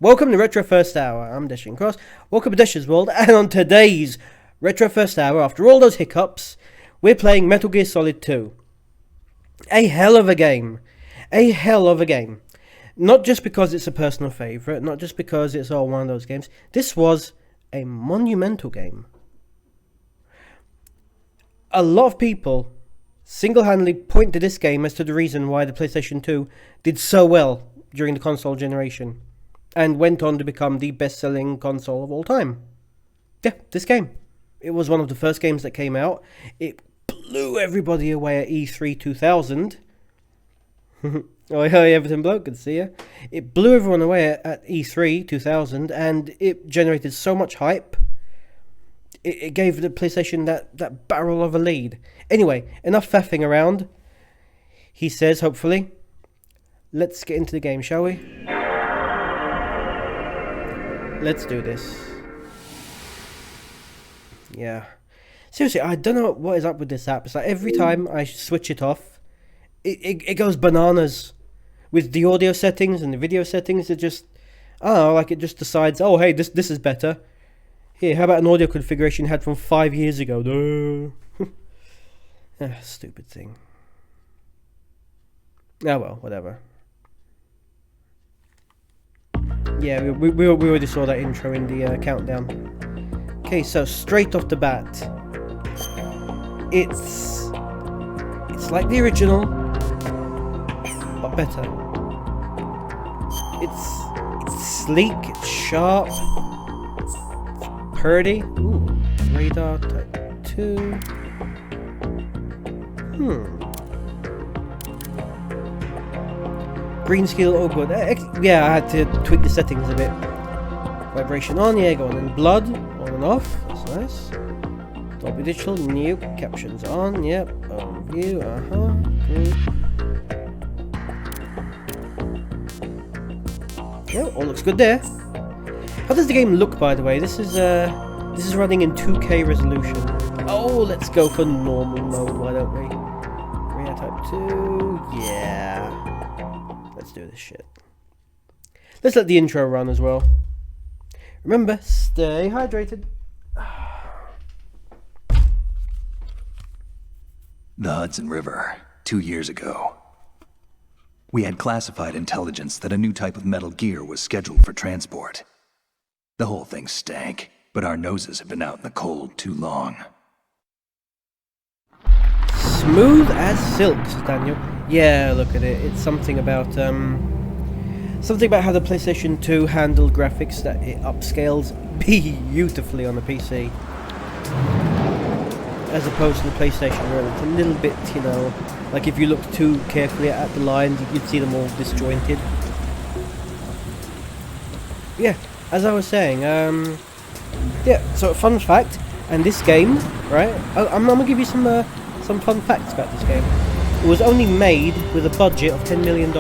Welcome to Retro First Hour. I'm Dashing Cross. Welcome to Dash's World. And on today's Retro First Hour, after all those hiccups, we're playing Metal Gear Solid 2. A hell of a game. A hell of a game. Not just because it's a personal favourite, not just because it's one of those games. This was a monumental game. A lot of people single-handedly point to this game as to the reason why the PlayStation 2 did so well during the console generation, and went on to become the best-selling console of all time. Yeah, this game. It was one of the first games that came out. It blew everybody away at E3 2000. Oh, hey, Everton Bloke, good to see you. It blew everyone away at E3 2000, and it generated so much hype. It gave the PlayStation that barrel of a lead. Anyway, enough faffing around. He says, hopefully. Let's get into the game, shall we? Let's do this. Yeah. Seriously, I don't know what is up with this app. It's like every time I switch it off, it goes bananas. With the audio settings and the video settings, it just... it just decides, oh, hey, this is better. Here, how about an audio configuration you had from 5 years ago? Stupid thing. Oh well, whatever. Yeah, we already saw that intro in the countdown. Okay, so straight off the bat, it's like the original, but better. It's sleek, it's sharp, it's purdy. Ooh, radar type 2. Green skill, oh good. Yeah, I had to tweak the settings a bit. Vibration on, yeah, go on. And blood, on and off, that's nice. Dolby Digital, new. Captions on, yep. View, Good. Yeah, all looks good there. How does the game look, by the way? This is running in 2K resolution. Oh, let's go for normal mode, why don't we? Radar type 2, yeah. Let's do this shit. Let's let the intro run as well. Remember, stay hydrated. The Hudson River, 2 years ago. We had classified intelligence that a new type of Metal Gear was scheduled for transport. The whole thing stank, but our noses had been out in the cold too long. Smooth as silk, Daniel. Yeah, look at it. It's something about how the PlayStation 2 handled graphics, that it upscales beautifully on the PC, as opposed to the PlayStation, where it's a little bit, like if you look too carefully at the lines, you'd see them all disjointed. Yeah, as I was saying, yeah. So fun fact, and this game, right? I'm gonna give you some fun facts about this game. It was only made with a budget of $10 million.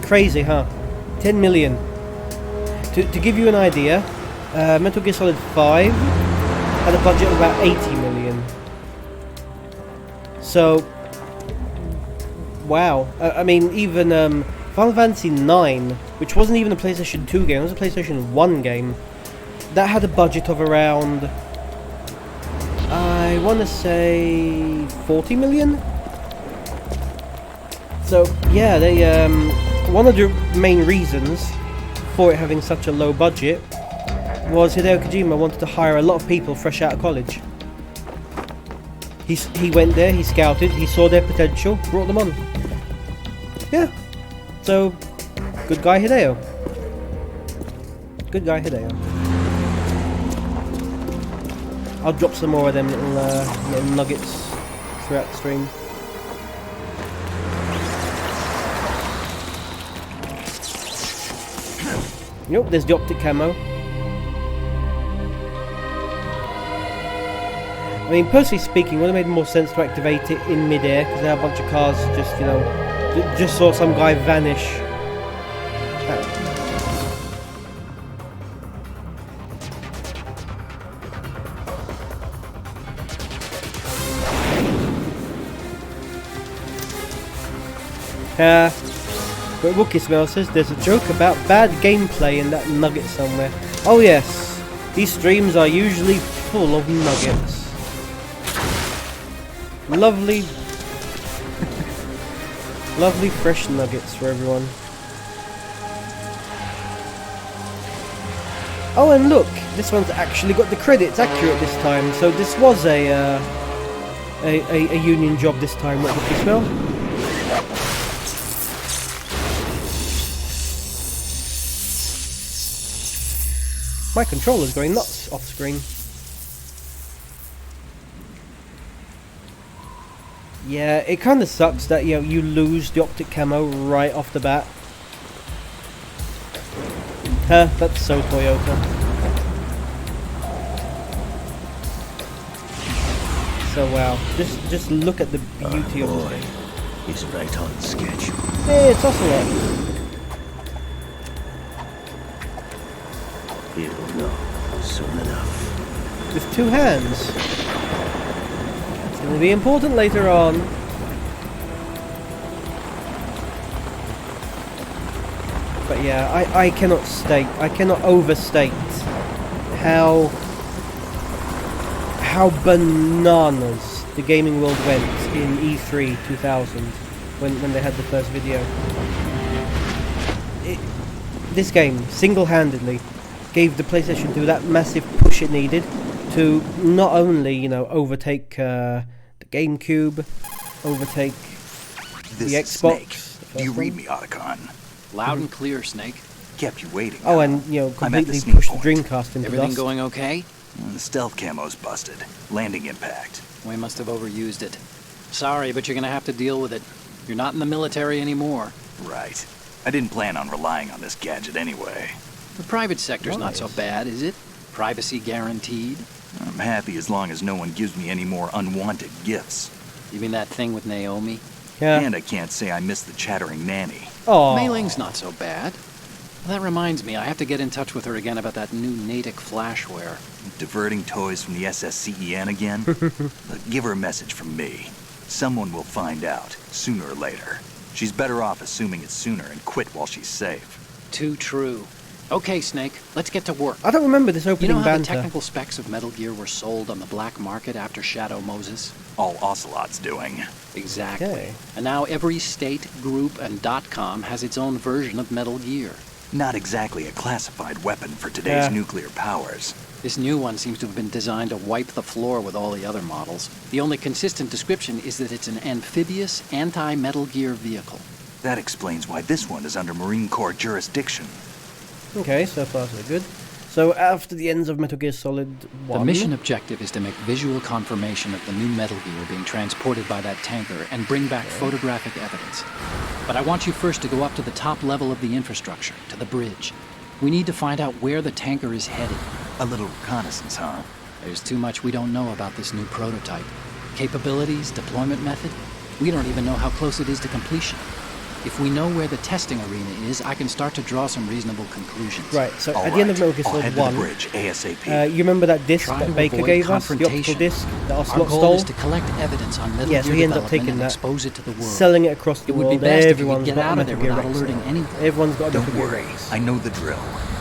Crazy, huh? 10 million. To give you an idea, Metal Gear Solid 5 had a budget of about 80 million. So, wow. I mean, even Final Fantasy 9, which wasn't even a PlayStation 2 game, it was a PlayStation 1 game, that had a budget of around, I want to say 40 million? So, yeah, they, one of the main reasons for it having such a low budget was Hideo Kojima wanted to hire a lot of people fresh out of college. He went there, he scouted, he saw their potential, brought them on. Yeah. So, good guy Hideo. Good guy Hideo. I'll drop some more of them little nuggets throughout the stream. Nope, there's the optic camo. I mean, personally speaking, it would have made more sense to activate it in mid-air, because there are a bunch of cars just saw some guy vanish. But Wookie Smell says there's a joke about bad gameplay in that nugget somewhere. Oh yes, these streams are usually full of nuggets. Lovely, lovely fresh nuggets for everyone. Oh, and look, this one's actually got the credits accurate this time. So this was a union job this time. What did you smell? My controller's going nuts off screen. Yeah, it kind of sucks that you lose the optic camo right off the bat. Huh, that's so Toyota. So wow, just look at the beauty of this game. It's right on schedule. Hey, it's Ocelot. He'll know soon enough. With two hands. It's going to be important later on. But yeah, I cannot overstate how bananas the gaming world went in E3 2000 when they had the first video. This game single-handedly gave the PlayStation 2 that massive push it needed to not only overtake the GameCube, overtake This the is Xbox. Snake. the Do you first read one. me, Otacon? Loud and clear, Snake. Kept you waiting. Oh, huh? and I'm at the completely sneak pushed the point. Dreamcast into Everything dust. going okay? The stealth camo's busted. Landing impact. We must have overused it. Sorry, but you're gonna have to deal with it. You're not in the military anymore. Right. I didn't plan on relying on this gadget anyway. The private sector's not so Nice. bad, is it? Privacy guaranteed. I'm happy as long as no one gives me any more unwanted gifts. You mean that thing with Naomi? Yeah. And I can't say I miss the chattering nanny. Oh. Mei Ling's not so bad. That reminds me, I have to get in touch with her again about that new Natick flashware. Diverting toys from the SSCEN again? Look, give her a message from me. Someone will find out, sooner or later. She's better off assuming it sooner and quit while she's safe. Too true. Okay, Snake, let's get to work. I don't remember this You opening know how the banter. technical specs of Metal Gear were sold on the black market after Shadow Moses? All Ocelot's doing. Exactly. Okay. And now every state, group, and .com has its own version of Metal Gear. Not exactly a classified weapon for today's Yeah. nuclear powers. This new one seems to have been designed to wipe the floor with all the other models. The only consistent description is that it's an amphibious, anti-Metal Gear vehicle. That explains why this one is under Marine Corps jurisdiction. Okay, so far so good. So after the ends of Metal Gear Solid 1... The mission objective is to make visual confirmation of the new Metal Gear being transported by that tanker and bring back photographic evidence. But I want you first to go up to the top level of the infrastructure, to the bridge. We need to find out where the tanker is headed. A little reconnaissance, huh? There's too much we don't know about this new prototype. Capabilities, deployment method, we don't even know how close it is to completion. If we know where the testing arena is, I can start to draw some reasonable conclusions. Right, so All at the end of right, Metal Gear I'll Solid head to 1... the bridge ASAP. you remember that disc Try that to Baker avoid gave us? The optical confrontation. disc that Our Ocelot goal stole? is to collect evidence on Metal Yeah, so Gear he ended up development taking and that, expose it to the world. selling it across the It would be world. best if you could Everyone's get got out of Metal there Gear without Rex alerting now. anyone. Everyone's got Don't Metal Gear worry, Rex. I know the drill.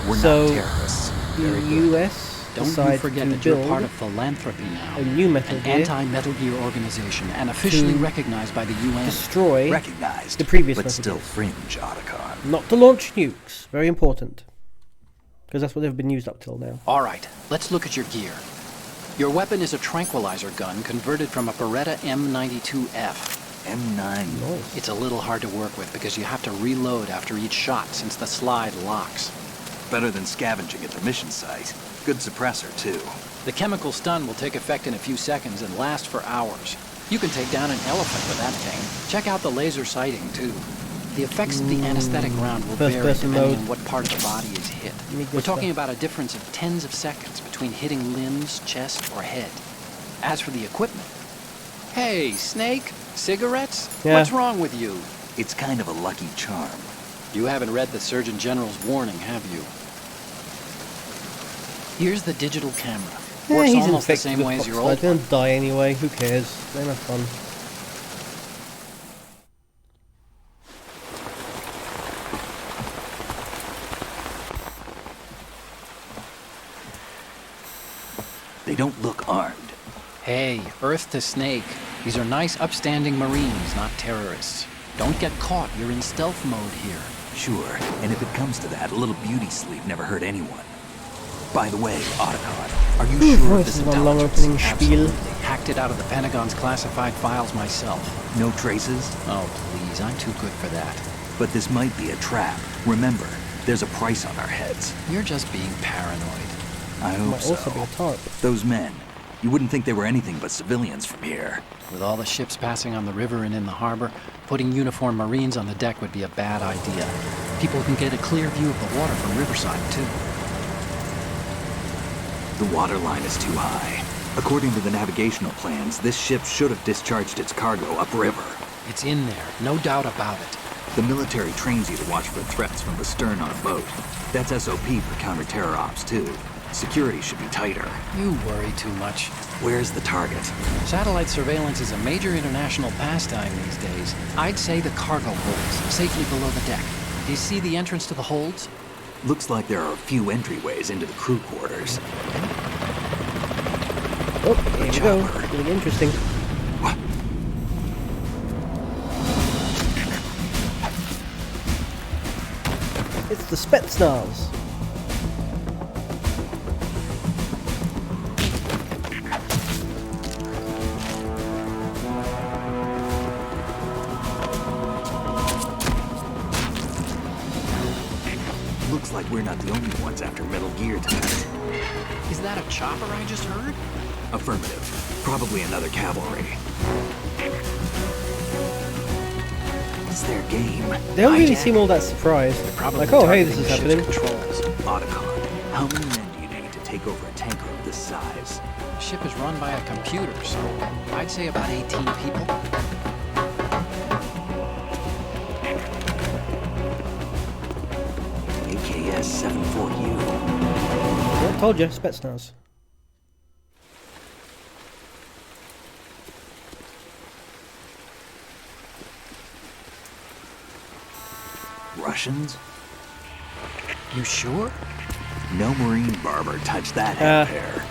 We're So- not terrorists. The Very good. US Don't you decided forget to that you're build part of philanthropy now. a new Metal An Gear anti-Metal Gear organization and officially to recognized by the UN. destroy, Recognized, the previous but Metal still Gears. fringe, Otacon. not to launch nukes. Very important. Because that's what they've been used up till now. All right, let's look at your gear. Your weapon is a tranquilizer gun converted from a Beretta M92F. M9. Nice. It's a little hard to work with because you have to reload after each shot since the slide locks. Better than scavenging at the mission site. Good suppressor, too. The chemical stun will take effect in a few seconds and last for hours. You can take down an elephant with that thing. Check out the laser sighting, too. The effects of the anesthetic round will First vary person depending mode. on what part of the body is hit. Me We're gusta. talking about a difference of tens of seconds between hitting limbs, chest, or head. As for the equipment... Hey, Snake, cigarettes? Yeah. What's wrong with you? It's kind of a lucky charm. You haven't read the Surgeon General's warning, have you? Here's the digital camera. Yeah, Works he's almost the infected same with way as your Foxfire. old He's one. gonna die anyway. Who cares? They're not fun. don't look armed. Hey, Earth to Snake. These are nice, upstanding Marines, not terrorists. Don't get caught. You're in stealth mode here. Sure, and if it comes to that, a little beauty sleep never hurt anyone. By the way, Otacon, are you Ooh, sure of this voices of a long intelligence? opening spiel. Absolutely. Hacked it out of the Pentagon's classified files myself. No traces? Oh, please, I'm too good for that. But this might be a trap. Remember, there's a price on our heads. You're just being paranoid. I hope Might so. also be a tarp. Those men, you wouldn't think they were anything but civilians from here. With all the ships passing on the river and in the harbor, putting uniformed Marines on the deck would be a bad idea. People can get a clear view of the water from Riverside, too. The water line is too high. According to the navigational plans, this ship should have discharged its cargo upriver. It's in there, no doubt about it. The military trains you to watch for threats from the stern on a boat. That's SOP for counter-terror ops, too. Security should be tighter. You worry too much. Where's the target? Satellite surveillance is a major international pastime these days. I'd say the cargo holds, safely below the deck. Do you see the entrance to the holds? Looks like there are a few entryways into the crew quarters. Oh, here we go. Chopper. Getting interesting. What? It's the Spetsnaz. Looks like we're not the only ones after Metal Gear tonight. Is that a chopper I just heard? Affirmative. Probably another cavalry. What's their game? They don't really Hijack? seem all that surprised. Probably Like, oh hey, this targeting is the ship's happening. controls. Otacon, how many men do you need to take over a tanker of this size? The ship is run by a computer, so I'd say about 18 people. AKS 74U. Yeah, told you, Spetsnaz. Russians? You sure? No Marine barber touched that Uh. hair.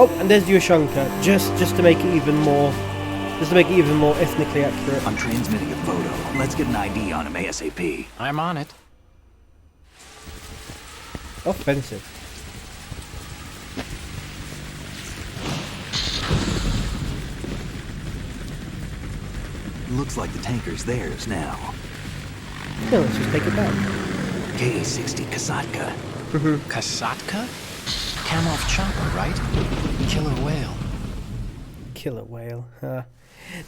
Oh, and there's Yushanka, just to make it even more, ethnically accurate. I'm transmitting a photo. Let's get an ID on him ASAP. I'm on it. Offensive. Looks like the tanker's theirs now. Yeah, let's just take it back. KA-60 Kasatka. Kasatka? Kamov chopper, right? Killer whale. Killer whale.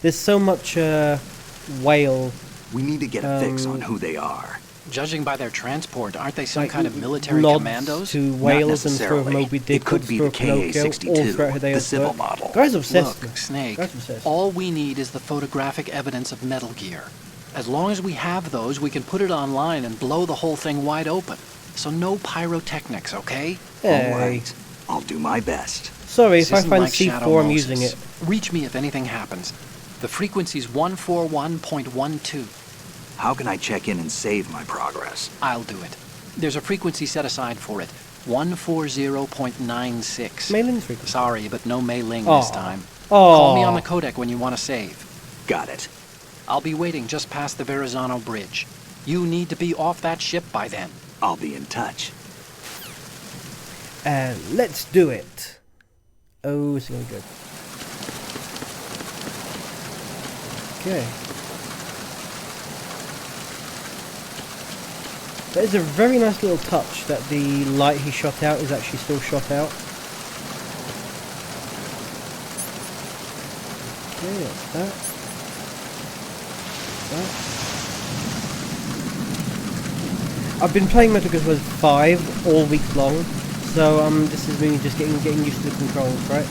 There's so much whale. We need to get a fix on who they are. Judging by their transport, aren't they some Like, kind of military nods commandos? to whales and throw necessarily. Moby Dick, It could be the throw Pinocchio, KA-62, all throughout Hideo the civil Kojima. model. Guys obsessed. Look, Snake, Guys obsessed. all we need is the photographic evidence of Metal Gear. As long as we have those, we can put it online and blow the whole thing wide open. So no pyrotechnics, okay? Hey. All right. I'll do my best. Sorry, This if I isn't find like Shadow C4, I'm Moses. using it. Reach me if anything happens. The frequency's 141.12. How can I check in and save my progress? I'll do it. There's a frequency set aside for it. 140.96. Mei-Ling's frequency. Sorry, but no Mei Ling Aw. this time. Aw. Call me on the codec when you want to save. Got it. I'll be waiting just past the Verrazano Bridge. You need to be off that ship by then. I'll be in touch. And let's do it. Oh, it's going good. Okay. That is a very nice little touch that the light he shot out is actually still shot out. Okay, that's that. That. I've been playing Metal Gear Solid 5 all week long, so this is me just getting used to the controls, right?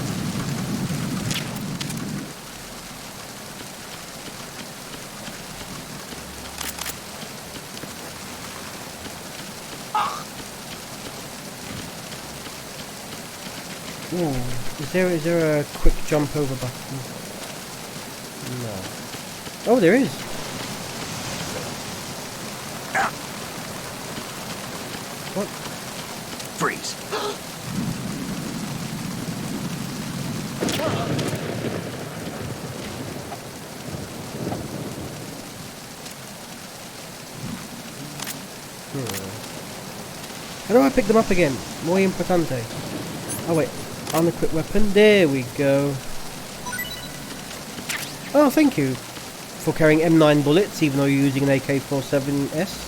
Ooh, is there a quick jump over button? No. Oh, there is. What? Freeze. How do I pick them up again? Muy importante. Oh wait, unequipped weapon. There we go. Oh, thank you for carrying M9 bullets, even though you're using an AK-47S.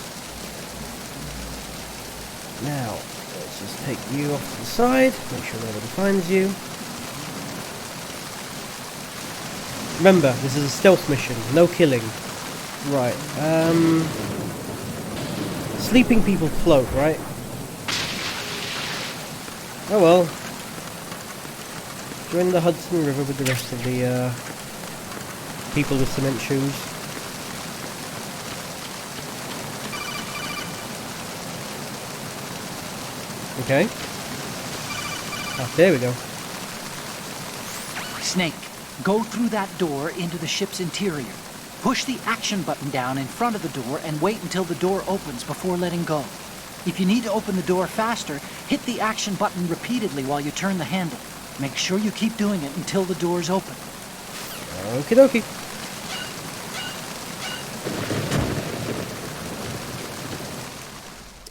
Now, let's just take you off to the side, make sure nobody finds you. Remember, this is a stealth mission, no killing. Right, sleeping people float, right? Oh well. Join the Hudson River with the rest of the people with cement shoes. Okay. Oh, there we go. Snake, go through that door into the ship's interior. Push the action button down in front of the door and wait until the door opens before letting go. If you need to open the door faster, hit the action button repeatedly while you turn the handle. Make sure you keep doing it until the door's open. Okie dokie.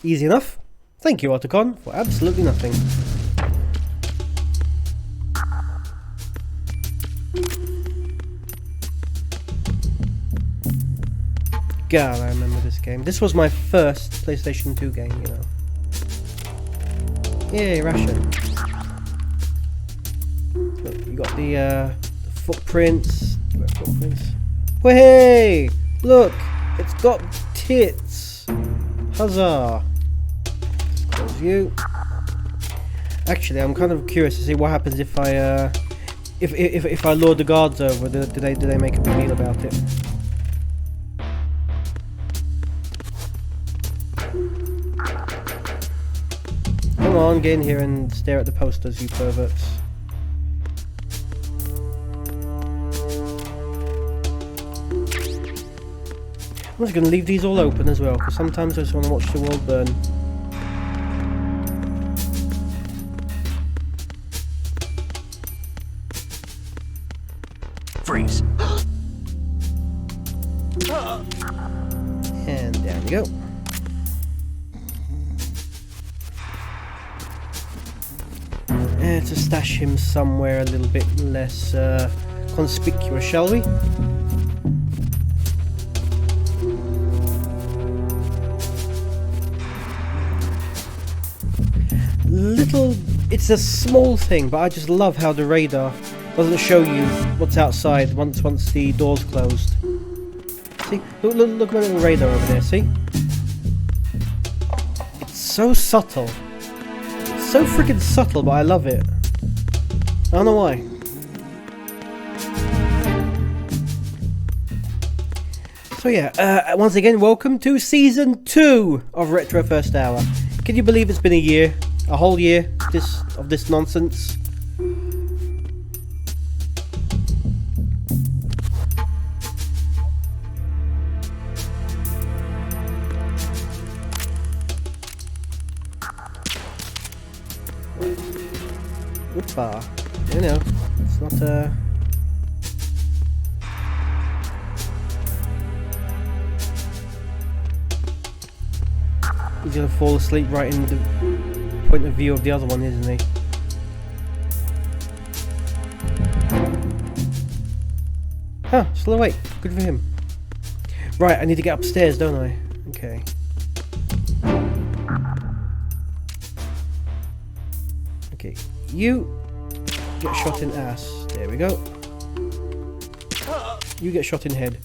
Easy enough. Thank you, Otacon, for absolutely nothing. God, I remember this game. This was my first PlayStation 2 game, you know. Yay, ration. Look, you got the footprints. Well, hey! Look! It's got tits! Huzzah! Close you. Actually, I'm kind of curious to see what happens if I if I lure the guards over. Do they make a big deal about it? Come on, get in here and stare at the posters, you perverts. I'm just going to leave these all open as well, because sometimes I just want to watch the world burn. Freeze. And down you go. To stash him somewhere a little bit less conspicuous, shall we? It's a small thing, but I just love how the radar doesn't show you what's outside once the door's closed. See? Look at my little radar over there, see? It's so subtle. It's so freaking subtle, but I love it. I don't know why. So yeah, once again, welcome to Season 2 of Retro First Hour. Can you believe it's been a year? A whole year of this nonsense? Whoopah. You know, it's not he's gonna fall asleep right in the point of view of the other one, isn't he? Huh, still awake. Good for him. Right, I need to get upstairs, don't I? Okay. Okay, you get shot in ass. There we go. You get shot in head.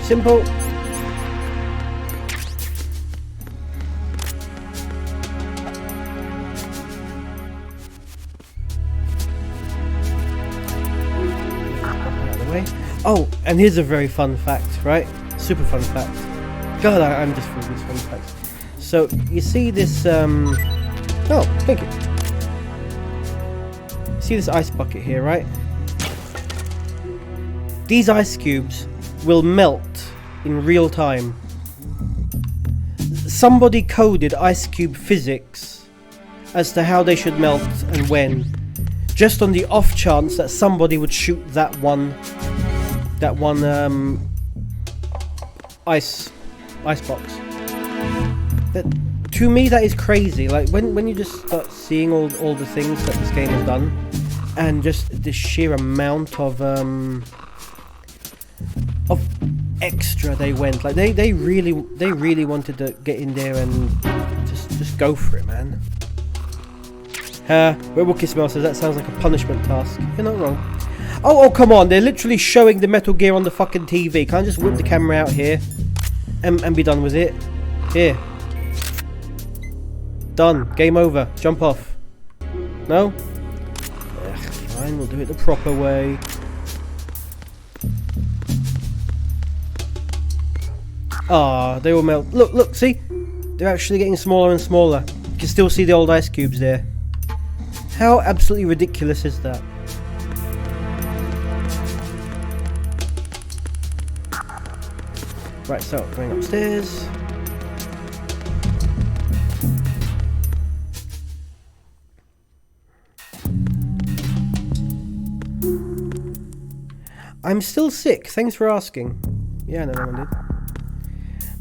Simple. Oh, and here's a very fun fact, right? Super fun fact. God, I'm just full of these fun facts. So, you see this, oh, thank you. You see this ice bucket here, right? These ice cubes will melt in real time. somebody coded Ice Cube physics as to how they should melt and when, just on the off chance that somebody would shoot that one ice box. That, to me, that is crazy. Like when you just start seeing all the things that this game has done, and just the sheer amount of extra they went. Like they really wanted to get in there and just go for it, man. Where Wookie Smell says that sounds like a punishment task. You're not wrong. Oh, come on! They're literally showing the Metal Gear on the fucking TV. Can't I just whip the camera out here and be done with it? Here. Done. Game over. Jump off. No? Ugh, fine, we'll do it the proper way. Ah, they all melt. Look, see? They're actually getting smaller and smaller. You can still see the old ice cubes there. How absolutely ridiculous is that? Right, so, going upstairs. I'm still sick, thanks for asking. Yeah, no one did.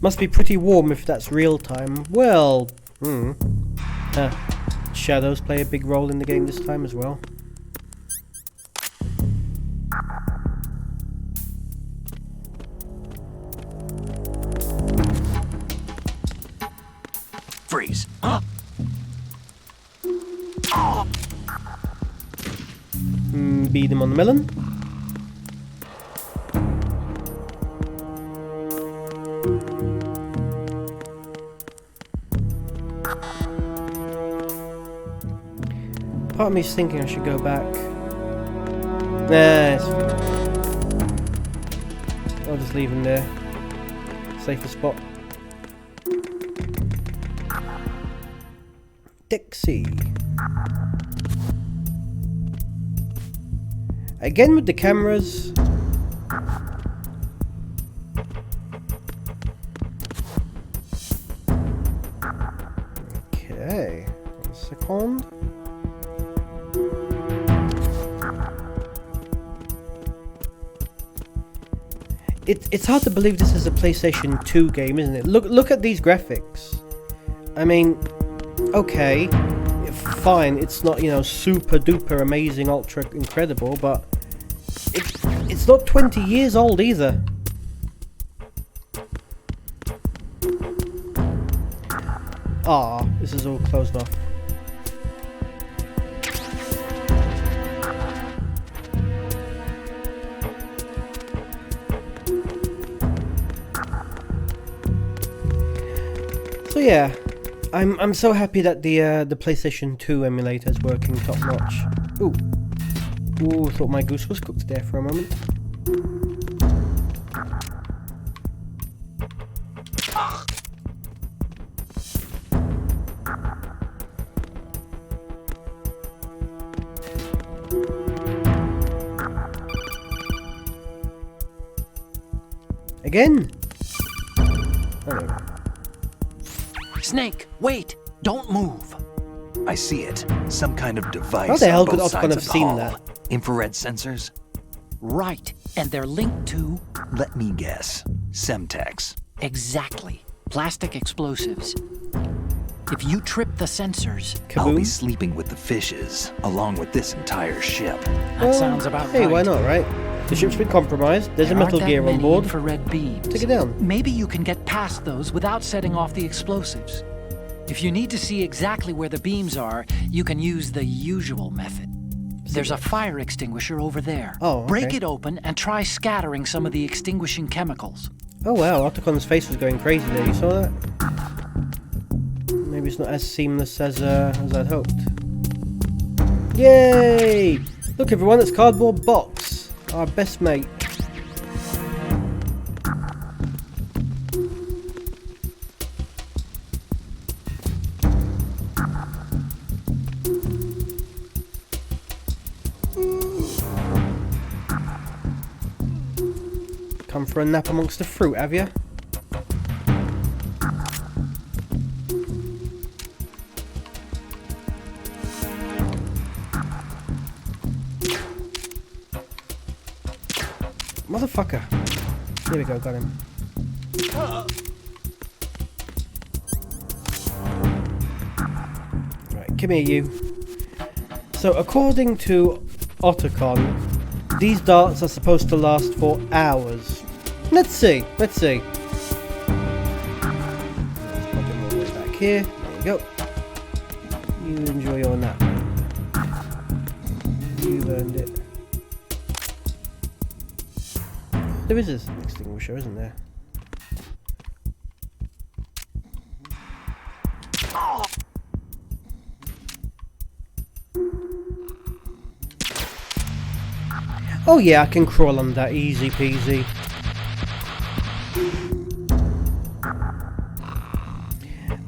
Must be pretty warm if that's real time. Well, shadows play a big role in the game this time as well. Freeze. Beat him on the melon. Part of me's thinking I should go back. Nah, it's fine. I'll just leave him there. Safer spot. Dixie. Again with the cameras. Okay. 1 second. It's hard to believe this is a PlayStation 2 game, isn't it? Look at these graphics. I mean, okay, fine, it's not, you know, super duper amazing, ultra incredible, but it's not 20 years old either. Ah, this is all closed off. So yeah, I'm so happy that the PlayStation 2 emulator is working top notch. Ooh, thought my goose was cooked there for a moment. Again. Oh. Snake, wait! Don't move! I see it. Some kind of device. How the hell on could both Otacon sides have of the seen hall. that? Infrared sensors? Right, and they're linked to... Let me guess. Semtex. Exactly. Plastic explosives. If you trip the sensors... I'll be Kaboom. sleeping with the fishes, along with this entire ship. That sounds about hey, right. why not, right? The ship's been compromised. There's There a Metal aren't that Gear on many board. infrared beams. Take it down. Maybe you can get past those without setting off the explosives. If you need to see exactly where the beams are, you can use the usual method. There's a fire extinguisher over there. Oh, okay. Break it open and try scattering some of the extinguishing chemicals. Oh wow, Otacon's face was going crazy there. You saw that? Maybe it's not as seamless as I'd hoped. Yay! Look everyone, it's Cardboard Box, our best mate. Come for a nap amongst the fruit, have you? Motherfucker. There we go, got him. Right, come here, you. So, according to Otacon, these darts are supposed to last for hours. Let's see. Let's pop them all the way back here. There you go. You enjoy your nap. You earned it. There is an extinguisher, isn't there? Oh yeah, I can crawl on that, easy peasy.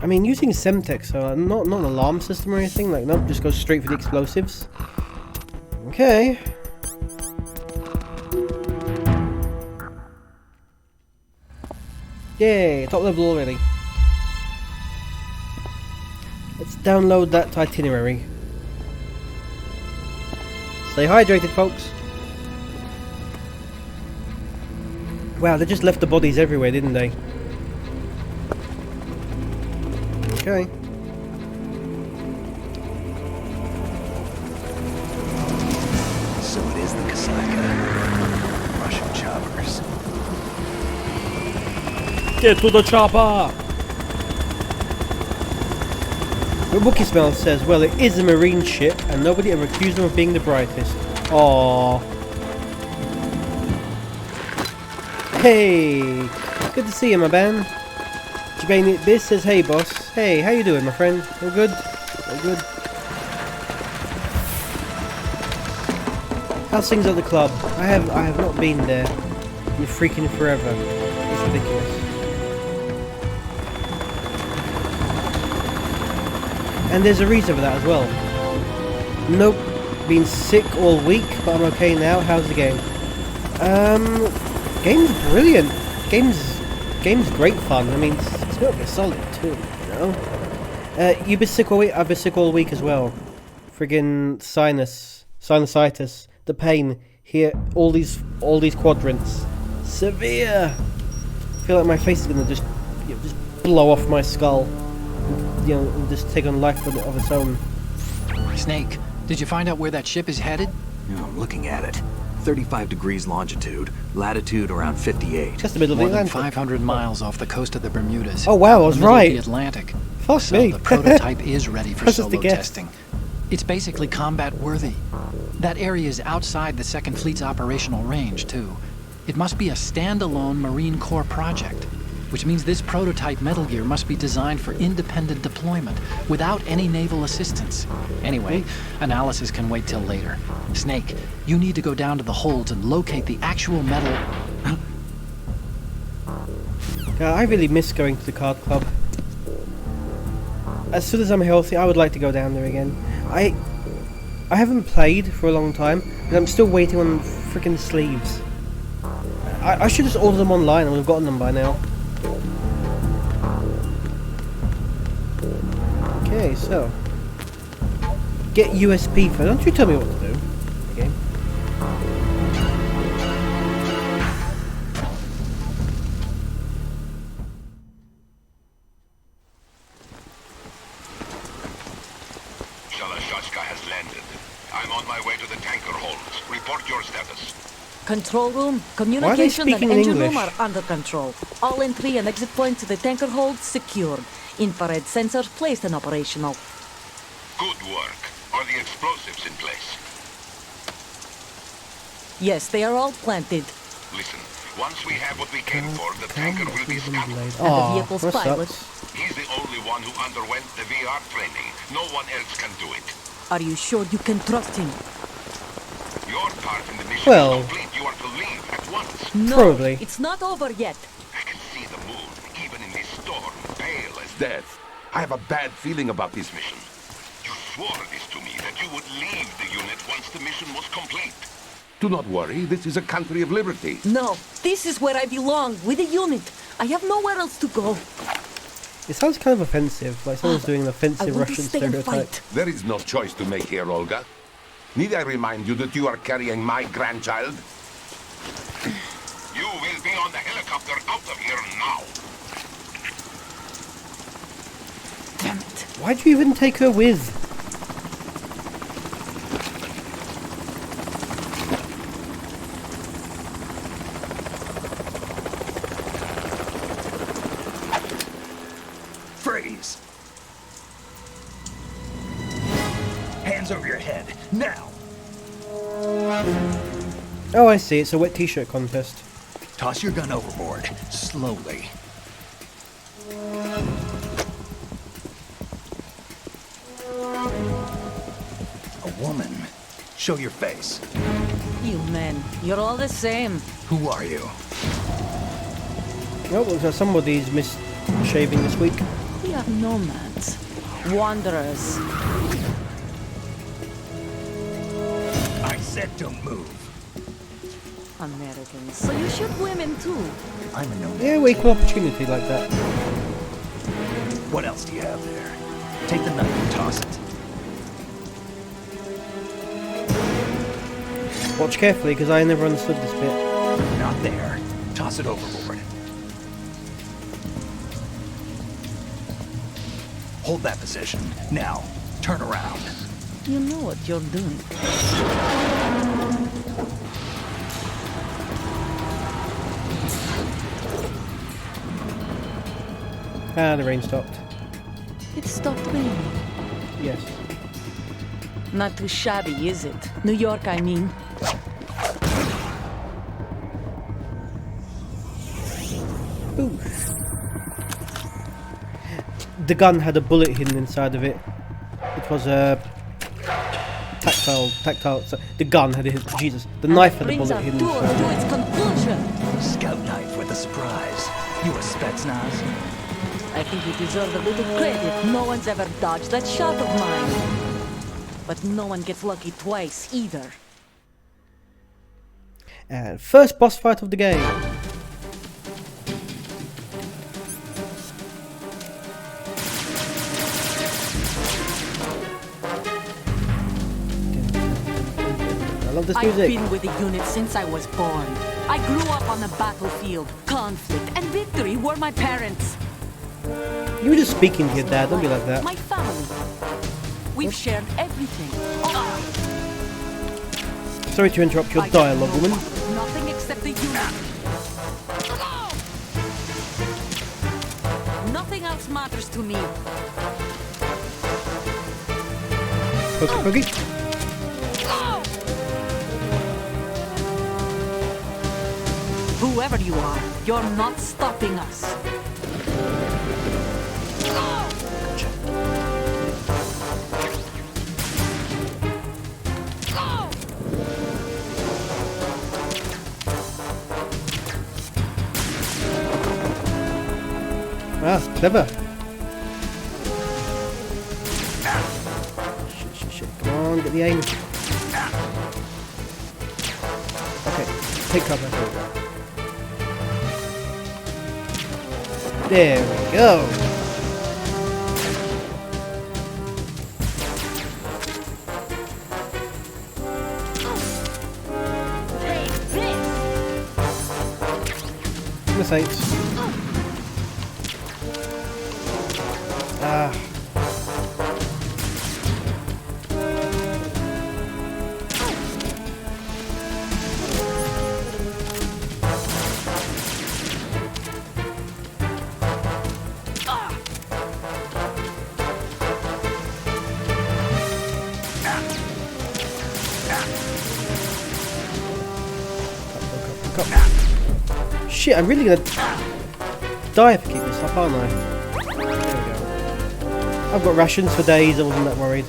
I mean, using Semtex, so not an alarm system or anything, like, nope, just go straight for the explosives. Okay. Yay, top level already. Let's download that itinerary. Stay hydrated, folks. Wow, they just left the bodies everywhere, didn't they? Okay. So it is the Kasaka. Russian choppers. Get to the chopper! The Wookiee Smell says, well, it is a marine ship, and nobody ever accused them of being the brightest. Aww. Hey! Good to see you, my man. Jabane Biz says, hey, boss. Hey, how you doing, my friend? All good? All good? How's things at the club? I have not been there in freaking forever. It's ridiculous. And there's a reason for that as well. Nope, been sick all week, but I'm okay now. How's the game? Game's brilliant. Game's great fun. I mean, it's Metal Gear Solid too, you know. You've been sick all week. I've been sick all week as well. Friggin' sinusitis, the pain here, all these quadrants, severe. I feel like my face is gonna just blow off my skull. You know, and just take on life of its own. Snake, did you find out where that ship is headed? Yeah, I'm looking at it. 35 degrees longitude, latitude around 58. Just the middle of the More than Atlantic. 500 miles off the coast of the Bermudas. Oh wow, I was The middle of right. The Atlantic. Fuck So me. the prototype is ready for That's just a solo guess. testing. It's basically combat worthy. That area is outside the Second Fleet's operational range, too. It must be a standalone Marine Corps project, which means this prototype Metal Gear must be designed for independent deployment without any naval assistance. Anyway, analysis can wait till later. Snake, you need to go down to the holds and locate the actual metal. Yeah, I really miss going to the card club. As soon as I'm healthy, I would like to go down there again. I haven't played for a long time, and I'm still waiting on freaking sleeves. I should just order them online. I would have gotten them by now. Okay, so get USP for. Don't you tell me what to do. Okay. Shalashashka has landed. I'm on my way to the tanker holds. Report your status. Control room, communication and speaking in engine room English? are under control. All entry and exit points to the tanker hold secured. Infrared sensors placed and operational. Good work. Are the explosives in place? Yes, they are all planted. Listen, once we have what we came for, the tanker will be scuttled. And the Aw, vehicle's that pilot. sucks. He's the only one who underwent the VR training. No one else can do it. Are you sure you can trust him? Your part in the mission Well- is complete. You are to leave at once. No, Probably. it's not over yet. I can see the moon, even in this storm, pale as Death. I have a bad feeling about this mission. you swore this to me, that you would leave the unit once the mission was complete. Do not worry, this is a country of liberty. No, this is where I belong, with the unit. I have nowhere else to go. It sounds kind of offensive, like someone's doing an I offensive want to Russian stay and stereotype. fight. There is no choice to make here, Olga. Need I remind you that you are carrying my grandchild? Why'd you even take her with? Freeze! Hands over your head, now! Oh, I see. It's a wet t-shirt contest. Toss your gun overboard, slowly. A woman. Show your face. You men, you're all the same. Who are you? Oh, well, somebody's missed shaving this week. We are nomads, wanderers. I said don't move. Americans. So you shoot women too. I'm a nomad. Yeah, equal opportunity like that. What else do you have there? Take the knife and toss it. Watch carefully, because I never understood this bit. Not there. Toss it overboard. Hold that position. Now, turn around. You know what you're doing. Ah, the rain stopped. It stopped raining. Yes. Not too shabby, is it? New York, I mean. Ooh. The gun had a bullet hidden inside of it. It was a tactile. So the gun had a Jesus. The knife had a Brings bullet our hidden tour inside. to its conclusion. Scout knife with a surprise. You a Spetsnaz? I think you deserve a little credit. No one's ever dodged that shot of mine. But no one gets lucky twice either. And first boss fight of the game. I love this I've music. been with the unit since I was born. I grew up on the battlefield. Conflict and victory were my parents. You were just speaking to your dad, don't be like that. My family. We've shared everything. Sorry to interrupt your I dialogue, don't know woman. what, nothing except the unit. Nothing else matters to me. Pokey, pokey. Whoever you are, you're not stopping us. Ah, clever. Shit. Come on, get the aim. Okay, take cover. There we go. Miss 8. Ah. Shit, I'm really gonna die if I keep this up, aren't I? There we go. I've got rations for days, I wasn't that worried.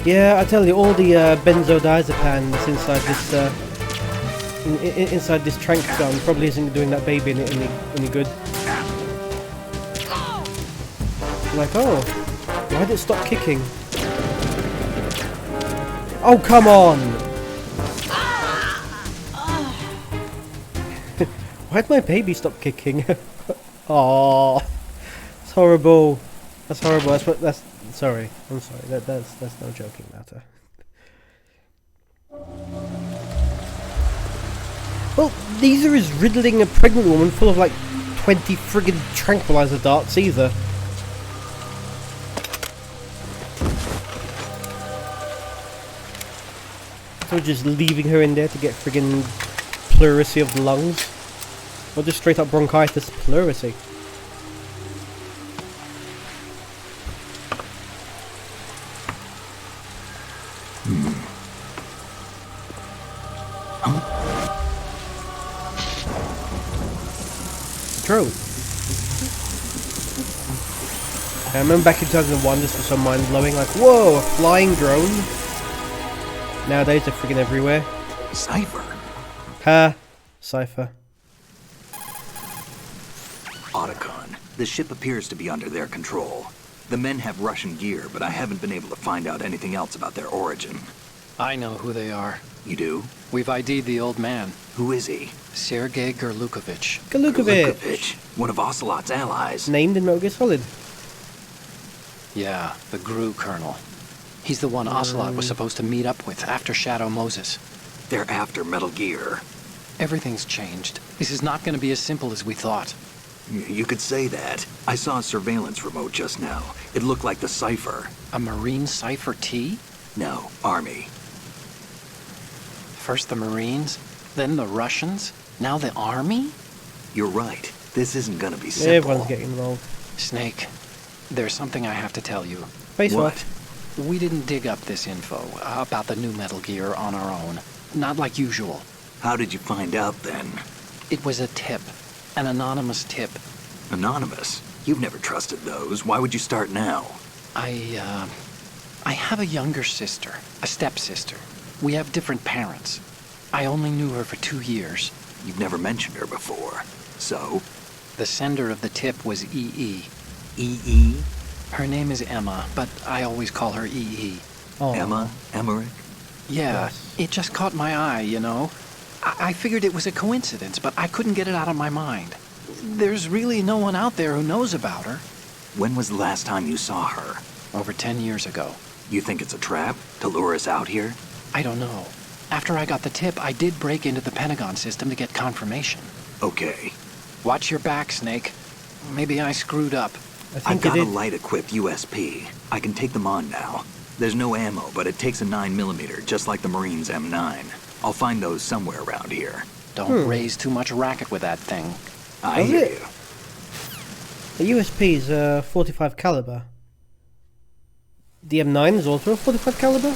Yeah, I tell you, all the benzodiazepam inside this inside this trank gun probably isn't doing that baby any good. Like, oh, why did it stop kicking? Oh, come on! Why'd my baby stop kicking? Oh, That's horrible. That's horrible. That's sorry. I'm sorry. That's no joking matter. Well, neither is riddling a pregnant woman full of like 20 friggin' tranquilizer darts either. So just leaving her in there to get friggin' pleurisy of the lungs. Or just straight up bronchitis pleurisy. Drone. I remember back in 2001 this was so mind blowing, like, whoa, a flying drone. Nowadays they're friggin' everywhere. Cypher. Ha, Cypher. Otacon. The ship appears to be under their control. The men have Russian gear, but I haven't been able to find out anything else about their origin. I know who they are. You do? We've ID'd the old man, Who is he? Sergei Gerlukovich. Galukovich. One of Ocelot's allies. Named in Metal Gear Solid. Yeah, the GRU colonel. He's the one Ocelot was supposed to meet up with after Shadow Moses. They're after Metal Gear. Everything's changed. This is not going to be as simple as we thought. You could say that. I saw a surveillance remote just now. It looked like the Cypher. A Marine Cypher T? No, Army. First the Marines, then the Russians, now the Army? You're right. This isn't gonna be simple. Everyone's getting involved. Snake, there's something I have to tell you. Face What? off. We didn't dig up this info about the new Metal Gear on our own. Not like usual. How did you find out then? It was a tip. An anonymous tip. Anonymous? You've never trusted those. Why would you start now? I have a younger sister, a stepsister. We have different parents. I only knew her for 2 years. You've never mentioned her before. So? The sender of the tip was EE. EE? Her name is Emma, but I always call her EE. Oh. Emma? Emmerich? Yeah, Yes. it just caught my eye, you know. I figured it was a coincidence, but I couldn't get it out of my mind. There's really no one out there who knows about her. When was the last time you saw her? Over 10 years ago. You think it's a trap? To lure us out here? I don't know. After I got the tip, I did break into the Pentagon system to get confirmation. Okay. Watch your back, Snake. Maybe I screwed up. I I've think you got a did. light-equipped USP. I can take them on now. There's no ammo, but it takes a 9mm, just like the Marines' M9. I'll find those somewhere around here. Don't raise too much racket with that thing. I Does hear it? you. The USP is 45 caliber. The M9 is also a 45 caliber?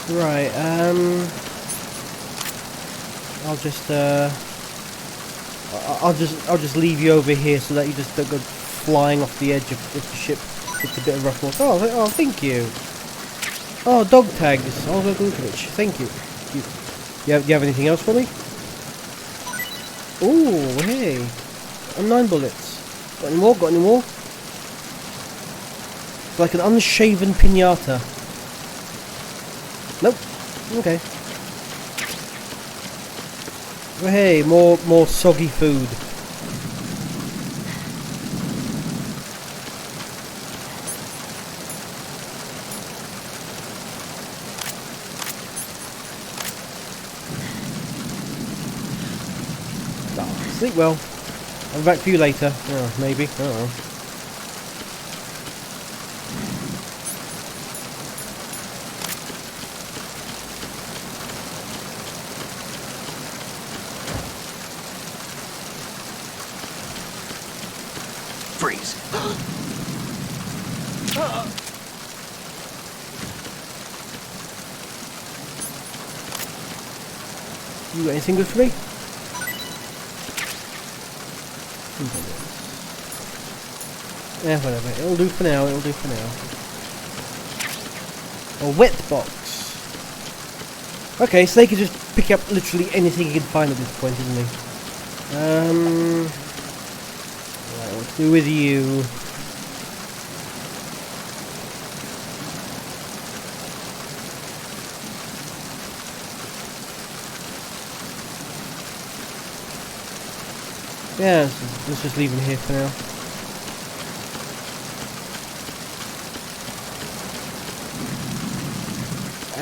Right, I'll just leave you over here so that you just don't go flying off the edge of the ship with a bit of rough water. Oh, thank you. Oh, dog tags. Oliver Glukovich. Thank you. You have anything else for me? Ooh, hey. I'm 9 bullets. Got any more? Got any more? It's like an unshaven pinata. Nope. Okay. Oh, hey, more soggy food. Sleep well. I'll be back for you later. Oh, maybe. I don't know. Freeze. You got anything good for me? Yeah, whatever. It'll do for now. It'll do for now. A wet box. Okay, so they can just pick up literally anything he can find at this point, isn't he? Right, what to do with you? Yeah, let's just leave him here for now.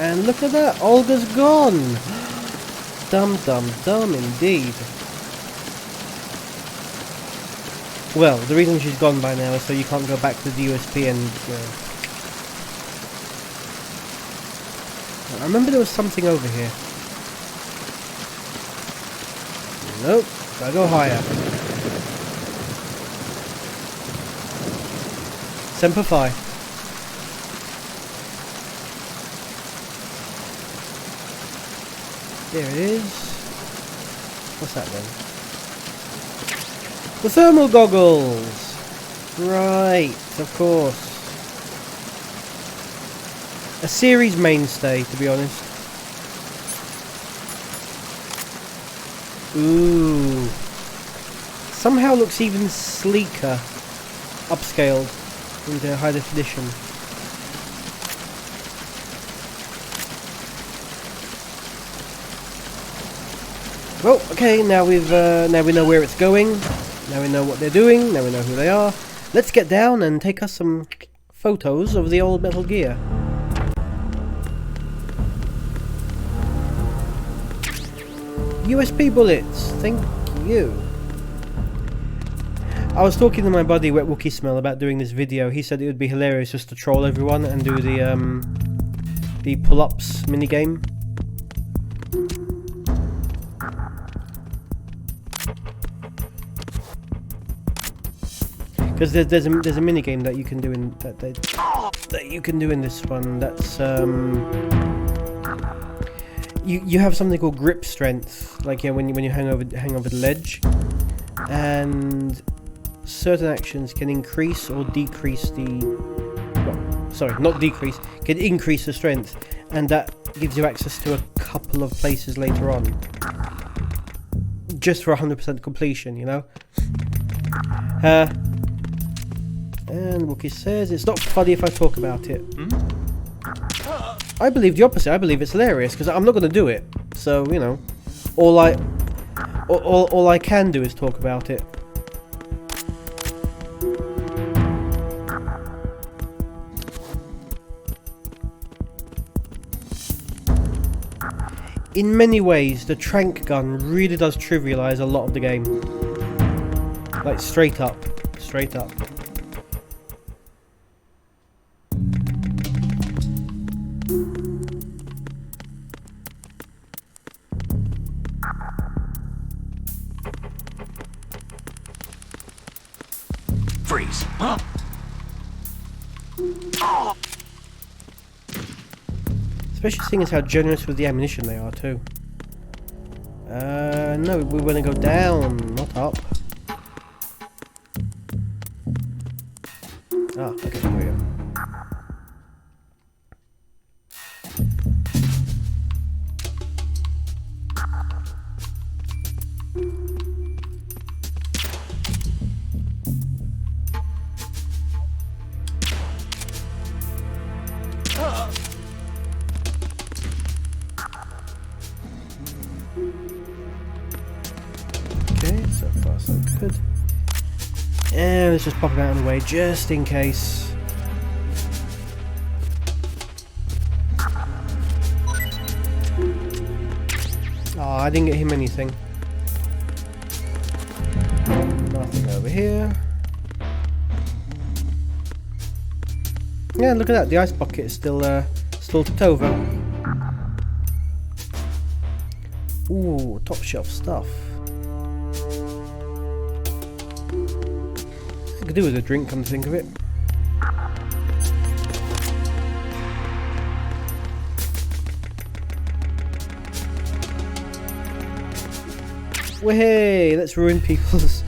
And look at that, Olga's gone! Dumb, dumb, dumb indeed. Well, the reason she's gone by now is so you can't go back to the USP and... I remember there was something over here. Nope, gotta go higher. Semper Fi. There it is. What's that then? The thermal goggles! Right, of course. A series mainstay, to be honest. Ooh. Somehow looks even sleeker. Upscaled into high definition. Well, okay, now we know where it's going. Now we know what they're doing. Now we know who they are. Let's get down and take us some photos of the old Metal Gear. USB bullets, thank you. I was talking to my buddy Wet Wookie Smell about doing this video. He said it would be hilarious just to troll everyone and do the pull-ups minigame. Because there's a mini game that you can do in that you can do in this one. That's you have something called grip strength, like when you hang over the ledge, and certain actions can increase or decrease can increase the strength, and that gives you access to a couple of places later on, just for 100% completion, you know. And Wookie says, it's not funny if I talk about it. I believe the opposite. I believe it's hilarious, because I'm not going to do it. So, you know, all I can do is talk about it. In many ways, the trank gun really does trivialize a lot of the game. Like, straight up. Straight up. Freeze. Huh? Especially seeing as how generous with the ammunition they are too. No, we want to go down, not up. Ah, okay, here we go. Okay, so far so good. And let's just pop it out of the way just in case. Oh, I didn't get him anything. Nothing over here. Yeah, look at that. The ice bucket is still tipped over. Ooh, top shelf stuff. I could do with a drink, come to think of it. Well, hey, let's ruin people's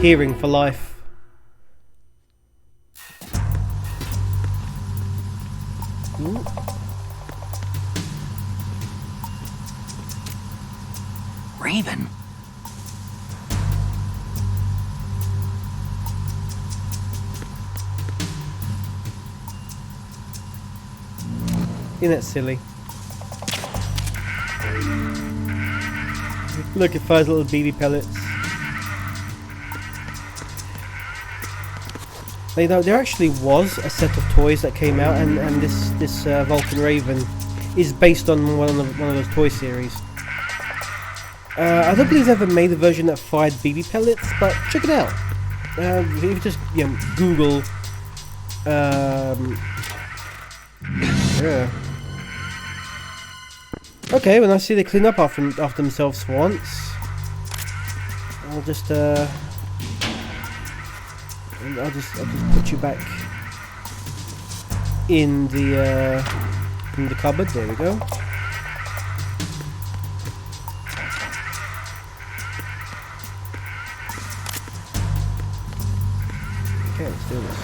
hearing for life. Ooh. Raven. Isn't that silly? Look, it fires little BB pellets. You know, there actually was a set of toys that came out, and this Vulcan Raven is based on one of those toy series. I don't believe they've ever made a version that fired BB pellets, but check it out. If you just Google, yeah. Okay, well I see they clean up after themselves for once. I'll just put you back in the cupboard. There we go. Okay, let's do this.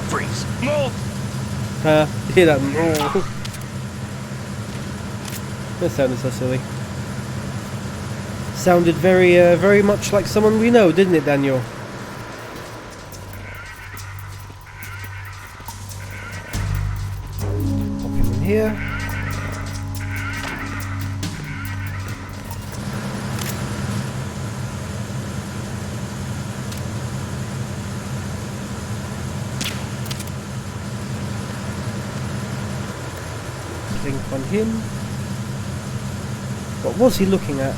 Freeze! Move! Hear that? That sounded so silly. Sounded very much like someone we know, didn't it, Daniel? Pop him in here. Blink on him. What was he looking at?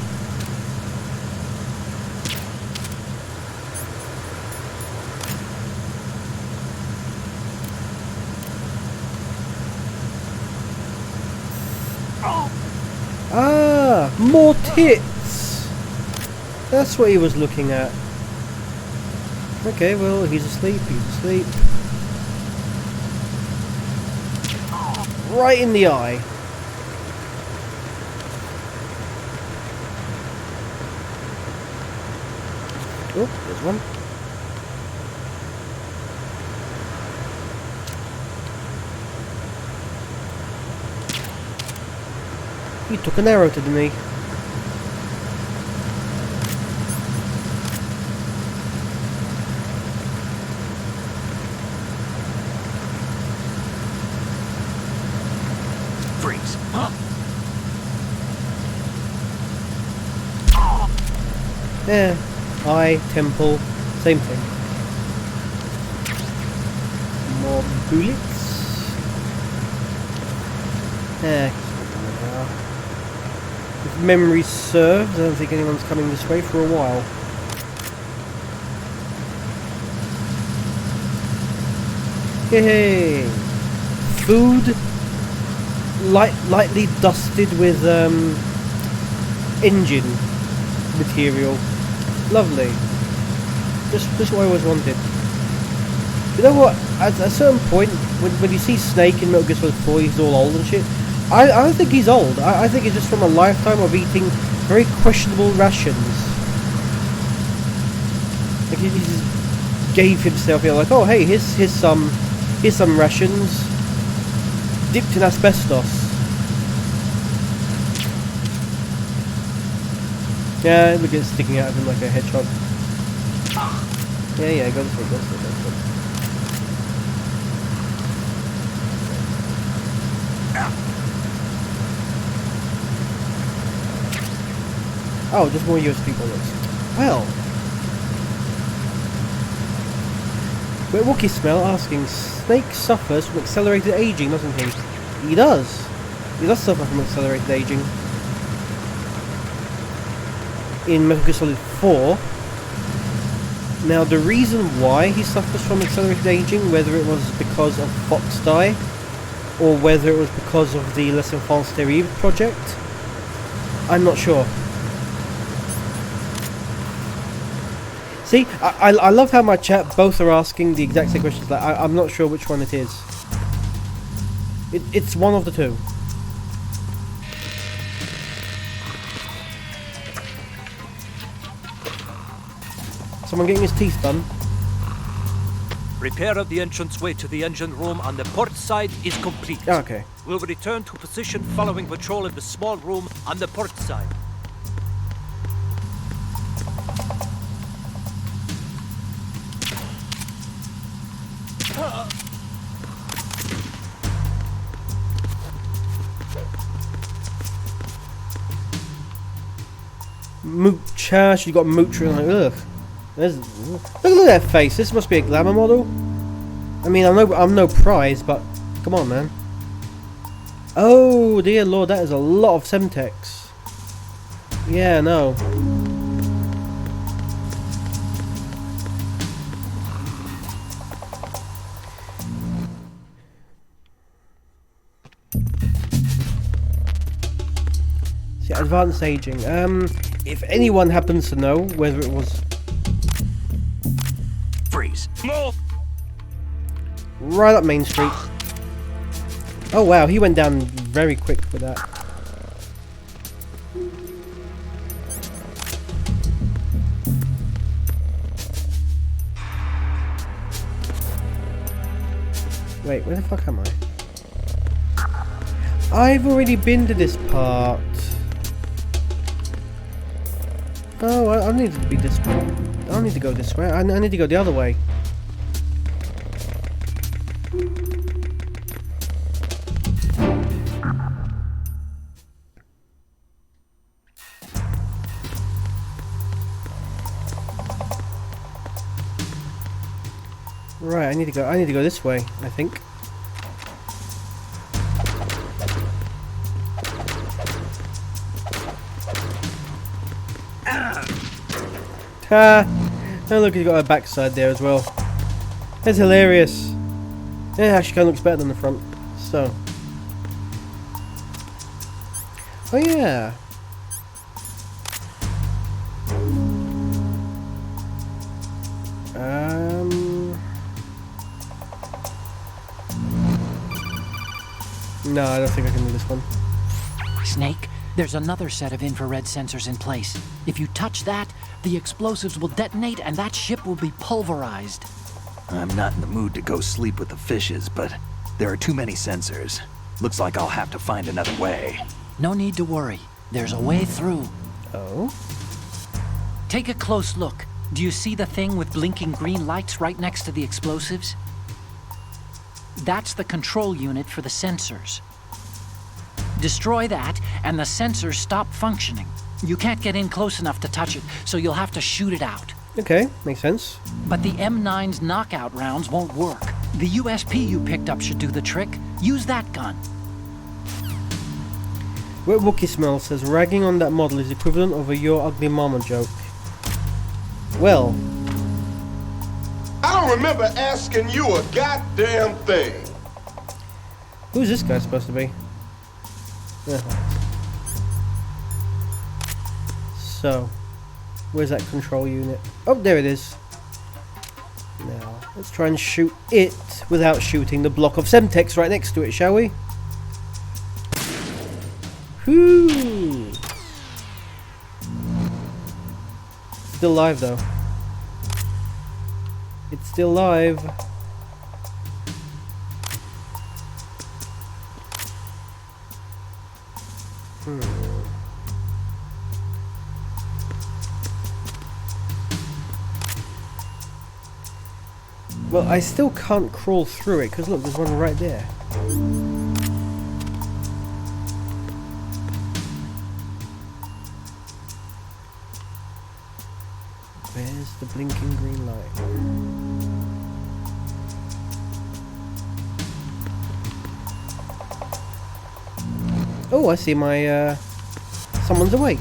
Ah, more tits! That's what he was looking at. Okay, well, he's asleep, Right in the eye. Oh, there's one. He took an arrow to the knee. Freeze! Huh? Yeah, eye, temple, same thing. More bullets. If memory serves, I don't think anyone's coming this way for a while. Hey, food lightly dusted with engine material. Lovely. Just what I always wanted. You know what? At a certain point, when you see Snake in Metal Gear Solid 4, he's all old and shit. I don't think he's old. I think it's just from a lifetime of eating very questionable rations. Like he just gave himself, like, oh hey, here's some rations dipped in asbestos. Yeah, look at it sticking out of him like a hedgehog. Yeah, go this way. Oh, just more USB bullets. Well. Wait, Wookie Smell asking, Snake suffers from accelerated aging, doesn't he? He does. He does suffer from accelerated aging. In Metal Gear Solid 4. Now, the reason why he suffers from accelerated aging, whether it was because of Fox Die, or whether it was because of the Les Enfants Terribles project, I'm not sure. See, I love how my chat both are asking the exact same questions. Like, I'm not sure which one it is. It's one of the two. Someone getting his teeth done. Repair of the entranceway to the engine room on the port side is complete. Okay. We'll return to position following patrol in the small room on the port side. Mooch, she's got Moocher. Like, ugh. Look at that face. This must be a glamour model. I mean, I'm no prize, but come on, man. Oh dear lord, that is a lot of Semtex. Yeah, no. See, advanced aging. If anyone happens to know whether it was Freeze. No. right up Main Street. Oh wow, he went down very quick with that. Wait, where the fuck am I? I've already been to this part. Oh, I don't need to be this way. I don't need to go this way. I need to go the other way. Right, I need to go this way, I think. Ha! Oh look, he's got a backside there as well. That's hilarious. Yeah, actually kind of looks better than the front. So. Oh yeah. No, I don't think I can do this one. Snake, there's another set of infrared sensors in place. If you touch that, the explosives will detonate and that ship will be pulverized. I'm not in the mood to go sleep with the fishes, but there are too many sensors. Looks like I'll have to find another way. No need to worry. There's a way through. Oh? Take a close look. Do you see the thing with blinking green lights right next to the explosives? That's the control unit for the sensors. Destroy that, and the sensors stop functioning. You can't get in close enough to touch it, so you'll have to shoot it out. Okay, makes sense. But the M9's knockout rounds won't work. The USP you picked up should do the trick. Use that gun. Wet Wookie Smell says ragging on that model is equivalent of a Your Ugly Mama joke. Well, I don't remember asking you a goddamn thing. who's this guy supposed to be? So, where's that control unit? Oh, there it is. Now, let's try and shoot it without shooting the block of Semtex right next to it, shall we? Whoo! Still live though. It's still live. Well, I still can't crawl through it because look, there's one right there. Where's the blinking green light? Oh, I see my, someone's awake.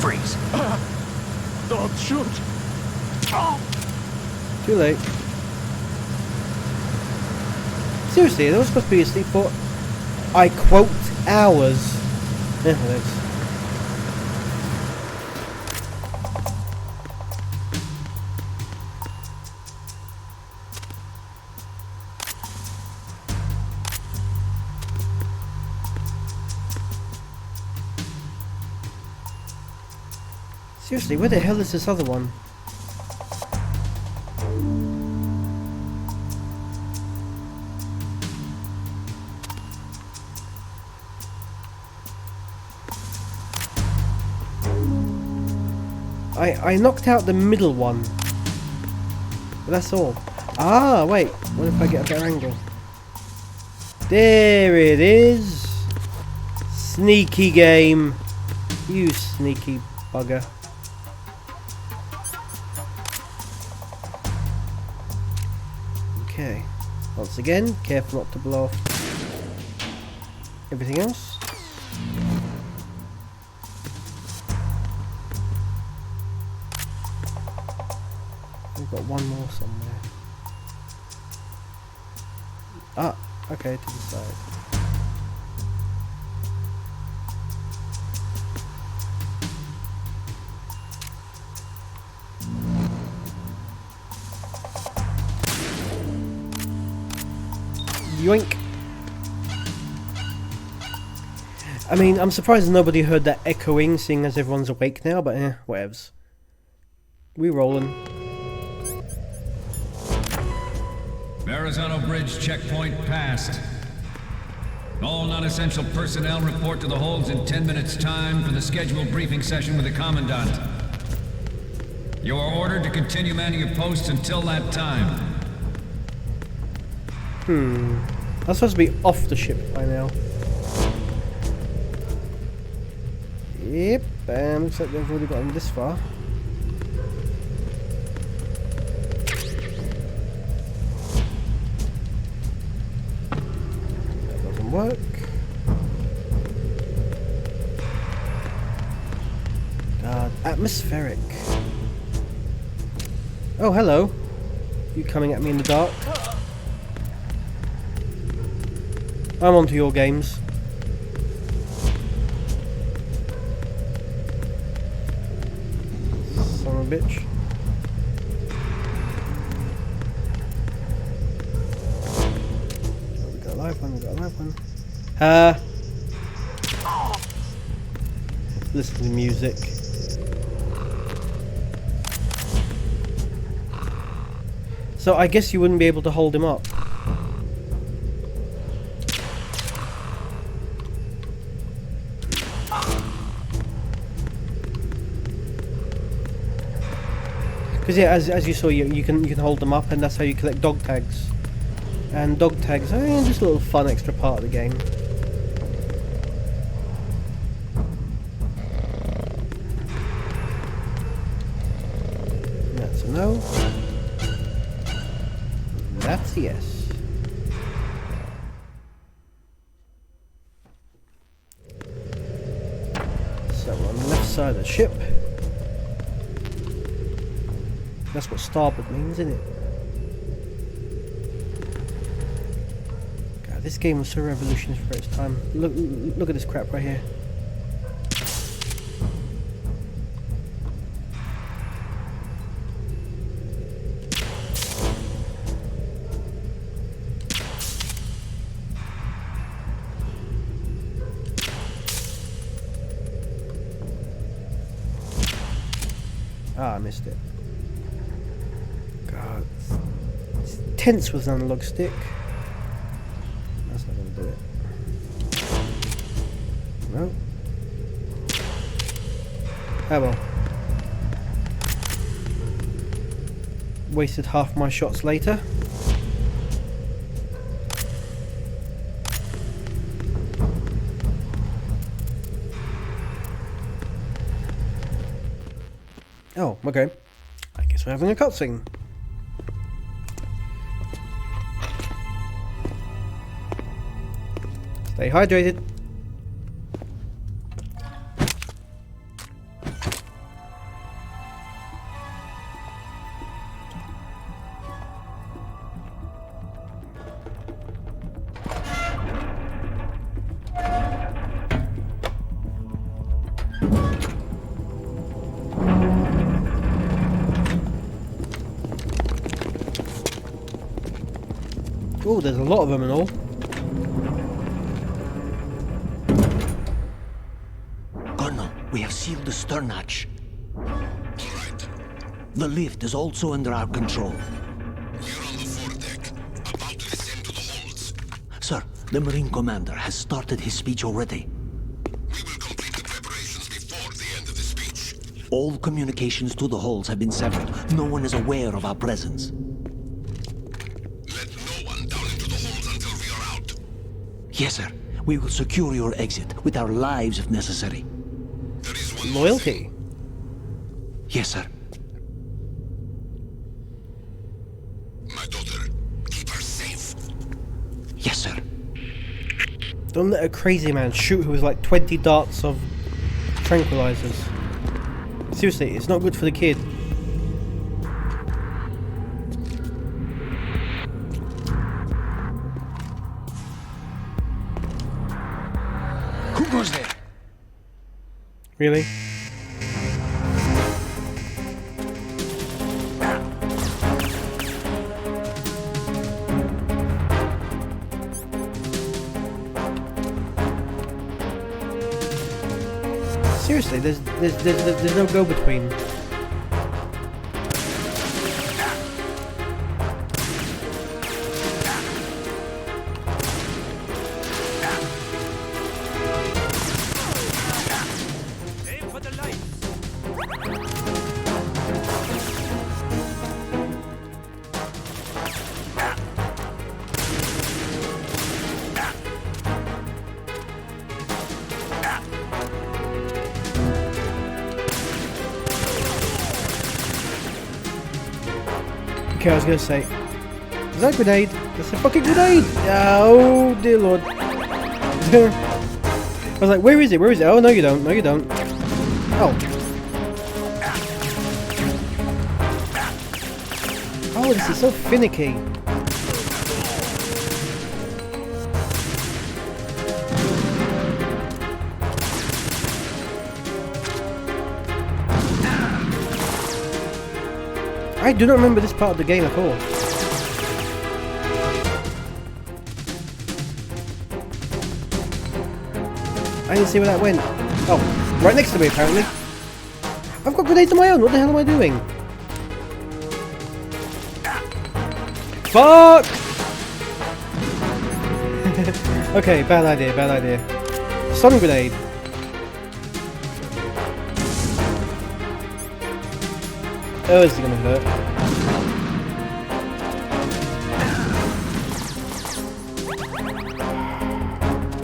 Freeze. Don't shoot. Too late. Seriously, they were supposed to be asleep for, I quote, hours. Yeah, thanks. Seriously, where the hell is this other one? I knocked out the middle one. But that's all. Ah, wait. What if I get a better angle? There it is. Sneaky game. You sneaky bugger. Okay. Once again, careful not to blow off everything else. We've got one more somewhere. Ah, okay, to the side. Yoink. I mean, I'm surprised nobody heard that echoing, seeing as everyone's awake now, but whatevs. We rollin'. Verrazano Bridge checkpoint passed. All non-essential personnel report to the holds in 10 minutes' time for the scheduled briefing session with the Commandant. You are ordered to continue manning your posts until that time. I'm supposed to be off the ship by now. Yep, looks like they've already gotten this far. That doesn't work. God, atmospheric. Oh, hello. You coming at me in the dark? I'm onto your games. Son of a bitch. Oh, we got a live one, we got a live one. Listen to the music. So I guess you wouldn't be able to hold him up. Because yeah, as you saw, you can hold them up, and that's how you collect dog tags. And dog tags are just a little fun extra part of the game. That's a no. That's a yes. So on the left side of the ship. That's what starboard means, isn't it? God, this game was so revolutionary for its time. Look at this crap right here. Ah, I missed it. God. It's tense with an analog stick. That's not going to do it. No. Oh well. Wasted half my shots later. Oh, okay. I guess we're having a cutscene. Stay hydrated. Oh, there's a lot of them and all. Colonel, we have sealed the stern hatch. The lift is also under our control. We're on the foredeck, about to descend to the holds. Sir, the Marine Commander has started his speech already. We will complete the preparations before the end of the speech. All communications to the holds have been severed. No one is aware of our presence. Let no one down into the holds until we are out. Yes, sir. We will secure your exit with our lives if necessary. Loyalty. Yes, sir. My daughter, keep her safe. Yes, sir. Don't let a crazy man shoot who with like 20 darts of tranquilizers. Seriously, it's not good for the kid. Who goes there? Really? Seriously, there's no go-between. Aim for the lights. Okay, I was gonna say, is that a grenade? That's a fucking grenade! Oh dear lord. I was like, where is it? Where is it? Oh no you don't, no you don't. Oh. Oh, this is so finicky. I do not remember this part of the game at all. I didn't see where that went. Oh, right next to me apparently. I've got grenades of my own, what the hell am I doing? Fuck! Okay, bad idea, bad idea. Stun grenade. Oh, this is gonna hurt.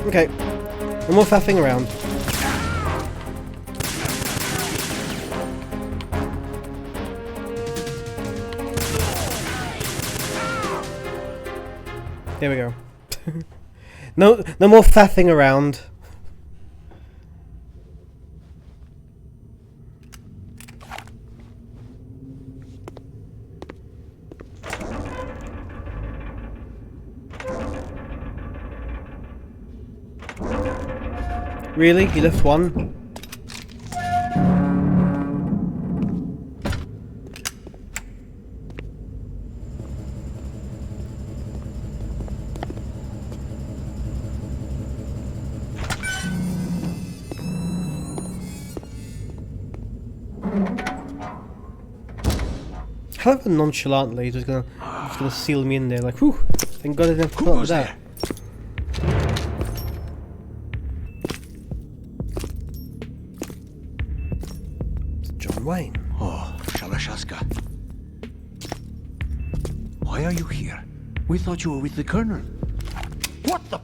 Okay, no more faffing around. There we go. No more faffing around. Really? You left one? However nonchalantly, he's just gonna seal me in there, like, whew, thank God I didn't have to put up with that. John Wayne. Oh, Shalashaska. Why are you here? We thought you were with the Colonel. What the?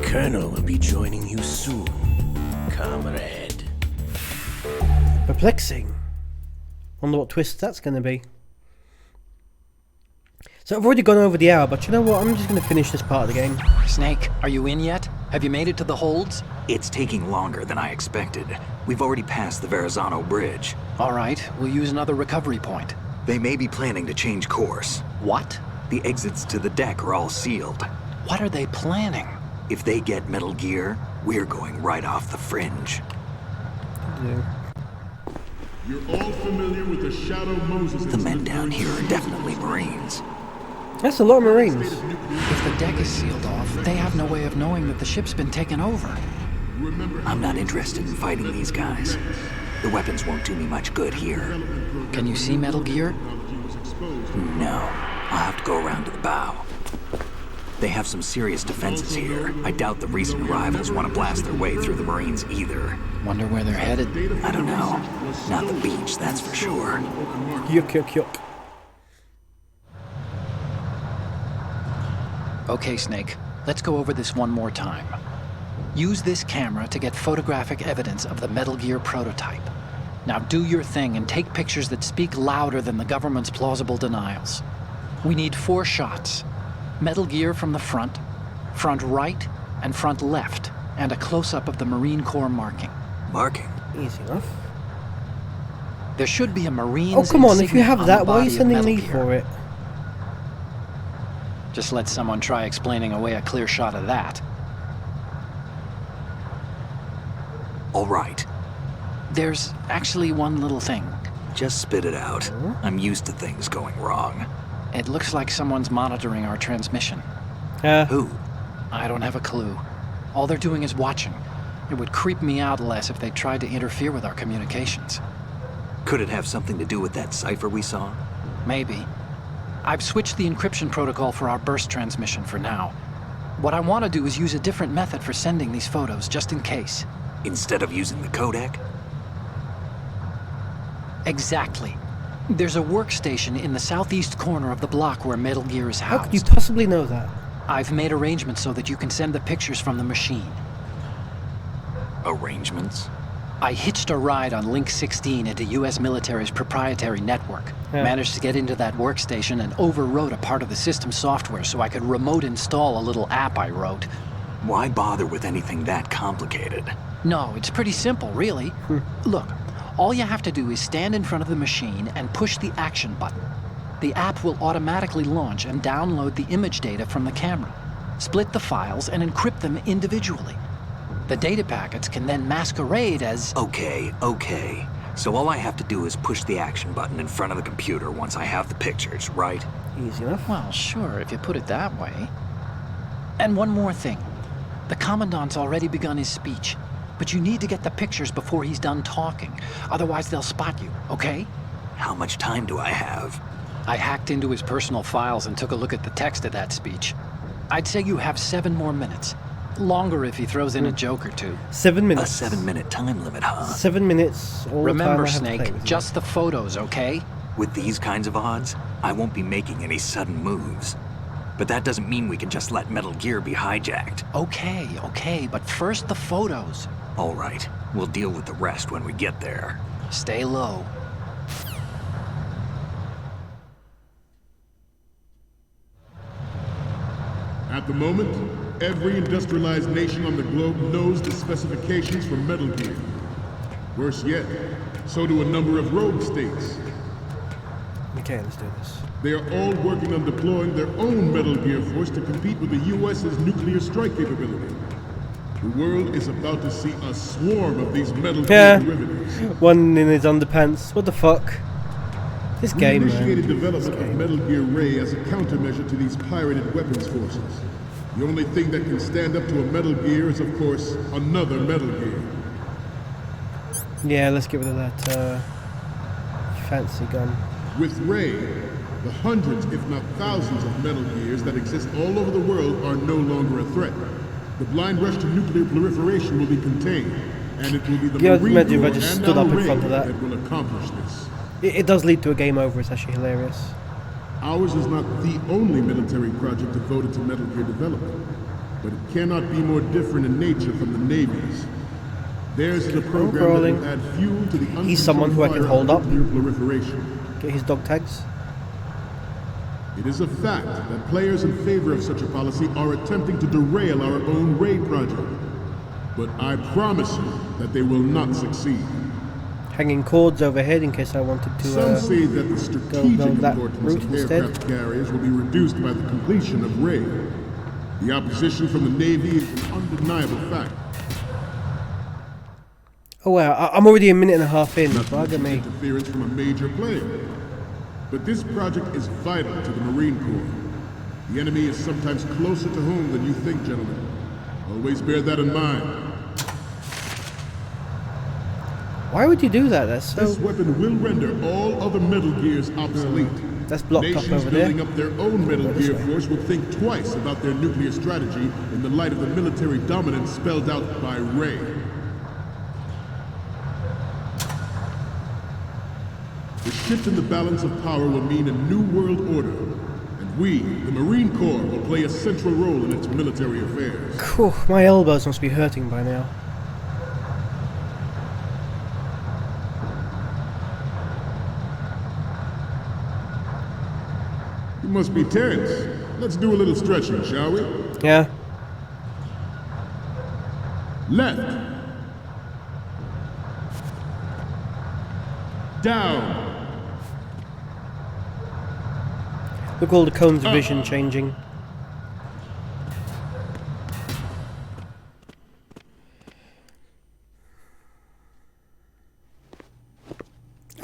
Colonel will be joining you soon, comrade. Perplexing. Wonder what twist that's going to be. So I've already gone over the hour, but you know what? I'm just going to finish this part of the game. Snake, are you in yet? Have you made it to the holds? It's taking longer than I expected. We've already passed the Verrazano Bridge. All right, we'll use another recovery point. They may be planning to change course. What? The exits to the deck are all sealed. What are they planning? If they get Metal Gear, we're going right off the fringe. You're all familiar with the Shadow Moses. The men down here are definitely Marines. That's a lot of Marines. If the deck is sealed off, they have no way of knowing that the ship's been taken over. I'm not interested in fighting these guys. The weapons won't do me much good here. Can you see Metal Gear? No. I'll have to go around to the bow. They have some serious defenses here. I doubt the recent arrivals want to blast their way through the Marines either. Wonder where they're headed? I don't know. Not the beach, that's for sure. Yuck, yuck, yuck. Okay, Snake. Let's go over this one more time. Use this camera to get photographic evidence of the Metal Gear prototype. Now do your thing and take pictures that speak louder than the government's plausible denials. We need 4 shots. Metal Gear from the front right, and front left, and a close-up of the Marine Corps marking. Marking? Easy enough. There should be a Marine. Oh, come on, if you have that, why are you sending me for it? Just let someone try explaining away a clear shot of that. All right. There's actually one little thing. Just spit it out. I'm used to things going wrong. It looks like someone's monitoring our transmission. Who? I don't have a clue. All they're doing is watching. It would creep me out less if they tried to interfere with our communications. Could it have something to do with that cipher we saw? Maybe. I've switched the encryption protocol for our burst transmission for now. What I want to do is use a different method for sending these photos, just in case. Instead of using the codec? Exactly. There's a workstation in the southeast corner of the block where Metal Gear is housed. How could you possibly know that? I've made arrangements so that you can send the pictures from the machine. Arrangements? I hitched a ride on Link 16 into U.S. military's proprietary network. Managed to get into that workstation and overwrote a part of the system software so I could remote install a little app I wrote. Why bother with anything that complicated? No, it's pretty simple, really. Look, all you have to do is stand in front of the machine and push the action button. The app will automatically launch and download the image data from the camera, split the files, and encrypt them individually. The data packets can then masquerade as... Okay. So all I have to do is push the action button in front of the computer once I have the pictures, right? Easy enough. Well, sure, if you put it that way. And one more thing. The Commandant's already begun his speech, but you need to get the pictures before he's done talking. Otherwise, they'll spot you, okay? How much time do I have? I hacked into his personal files and took a look at the text of that speech. I'd say you have 7 more minutes. Longer if he throws in a joke or two. 7 minutes. A 7-minute time limit, huh? 7 minutes. All Remember, the time I have to Snake, play with just the photos, okay? With these kinds of odds, I won't be making any sudden moves. But that doesn't mean we can just let Metal Gear be hijacked. Okay, but first the photos. All right, we'll deal with the rest when we get there. Stay low. At the moment, every industrialized nation on the globe knows the specifications for Metal Gear. Worse yet, so do a number of rogue states. Okay, let's do this. They are all working on deploying their own Metal Gear force to compete with the U.S.'s nuclear strike capability. The world is about to see a swarm of these Metal Gear derivatives. One in his underpants. What the fuck? This game, We initiated development of Metal Gear Ray as a countermeasure to these pirated weapons forces. The only thing that can stand up to a Metal Gear is, of course, another Metal Gear. Yeah, let's get rid of that fancy gun. With Ray, the hundreds, if not thousands, of Metal Gears that exist all over the world are no longer a threat. The blind rush to nuclear proliferation will be contained, and it will be the Marine Corps I just and stood now up in Ray front of that. that will accomplish this. It does lead to a game over. It's actually hilarious. Ours is not the only military project devoted to Metal Gear development, but it cannot be more different in nature from the Navy's. Theirs is a program that will add fuel to the He's someone who I can hold up. Proliferation. Get his dog tags. It is a fact that players in favor of such a policy are attempting to derail our own Ray project. But I promise you that they will not succeed. Hanging cords overhead in case I wanted to Some say that the strategic go that importance route of instead. aircraft carriers will be reduced by the completion of Ray. The opposition from the Navy is an undeniable fact. Oh wow, I'm already a minute and a half in. Bugger me. Interference from a major player. But this project is vital to the Marine Corps. The enemy is sometimes closer to home than you think, gentlemen. Always bear that in mind. Why would you do that? That's so... This weapon will render all other Metal Gears obsolete. That's blocked Nations up over there. building up their own Metal Gear force will think twice about their nuclear strategy in the light of the military dominance spelled out by Ray. The shift in the balance of power will mean a new world order, and we, the Marine Corps, will play a central role in its military affairs. Whew, my elbows must be hurting by now. You must be tense. Let's do a little stretching, shall we? Yeah. Left. Down. Look, all the cones of vision changing.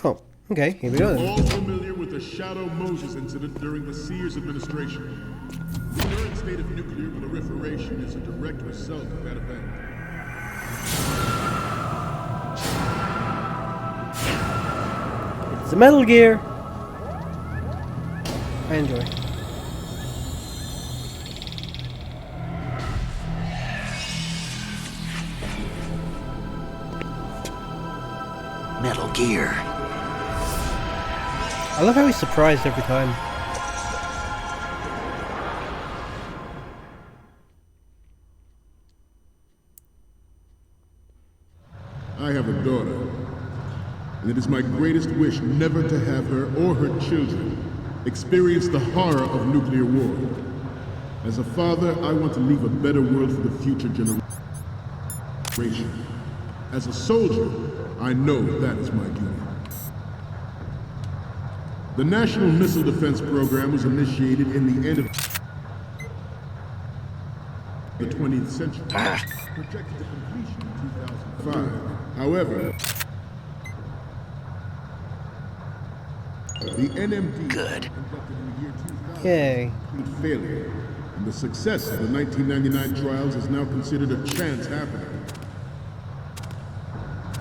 Oh, okay, here we go then. All familiar with the Shadow Moses incident during the Sears administration. The current state of nuclear proliferation is a direct result of that event. It's a Metal Gear. I enjoy. Metal Gear. I love how he's surprised every time. I have a daughter, and it is my greatest wish never to have her or her children experience the horror of nuclear war. As a father, I want to leave a better world for the future generation. As a soldier, I know that is my duty. The National Missile Defense Program was initiated in the end of the 20th century, projected to completion in 2005. However, the NMD conducted in the year 2000 Yay. complete failure, and the success of the 1999 trials is now considered a chance happening.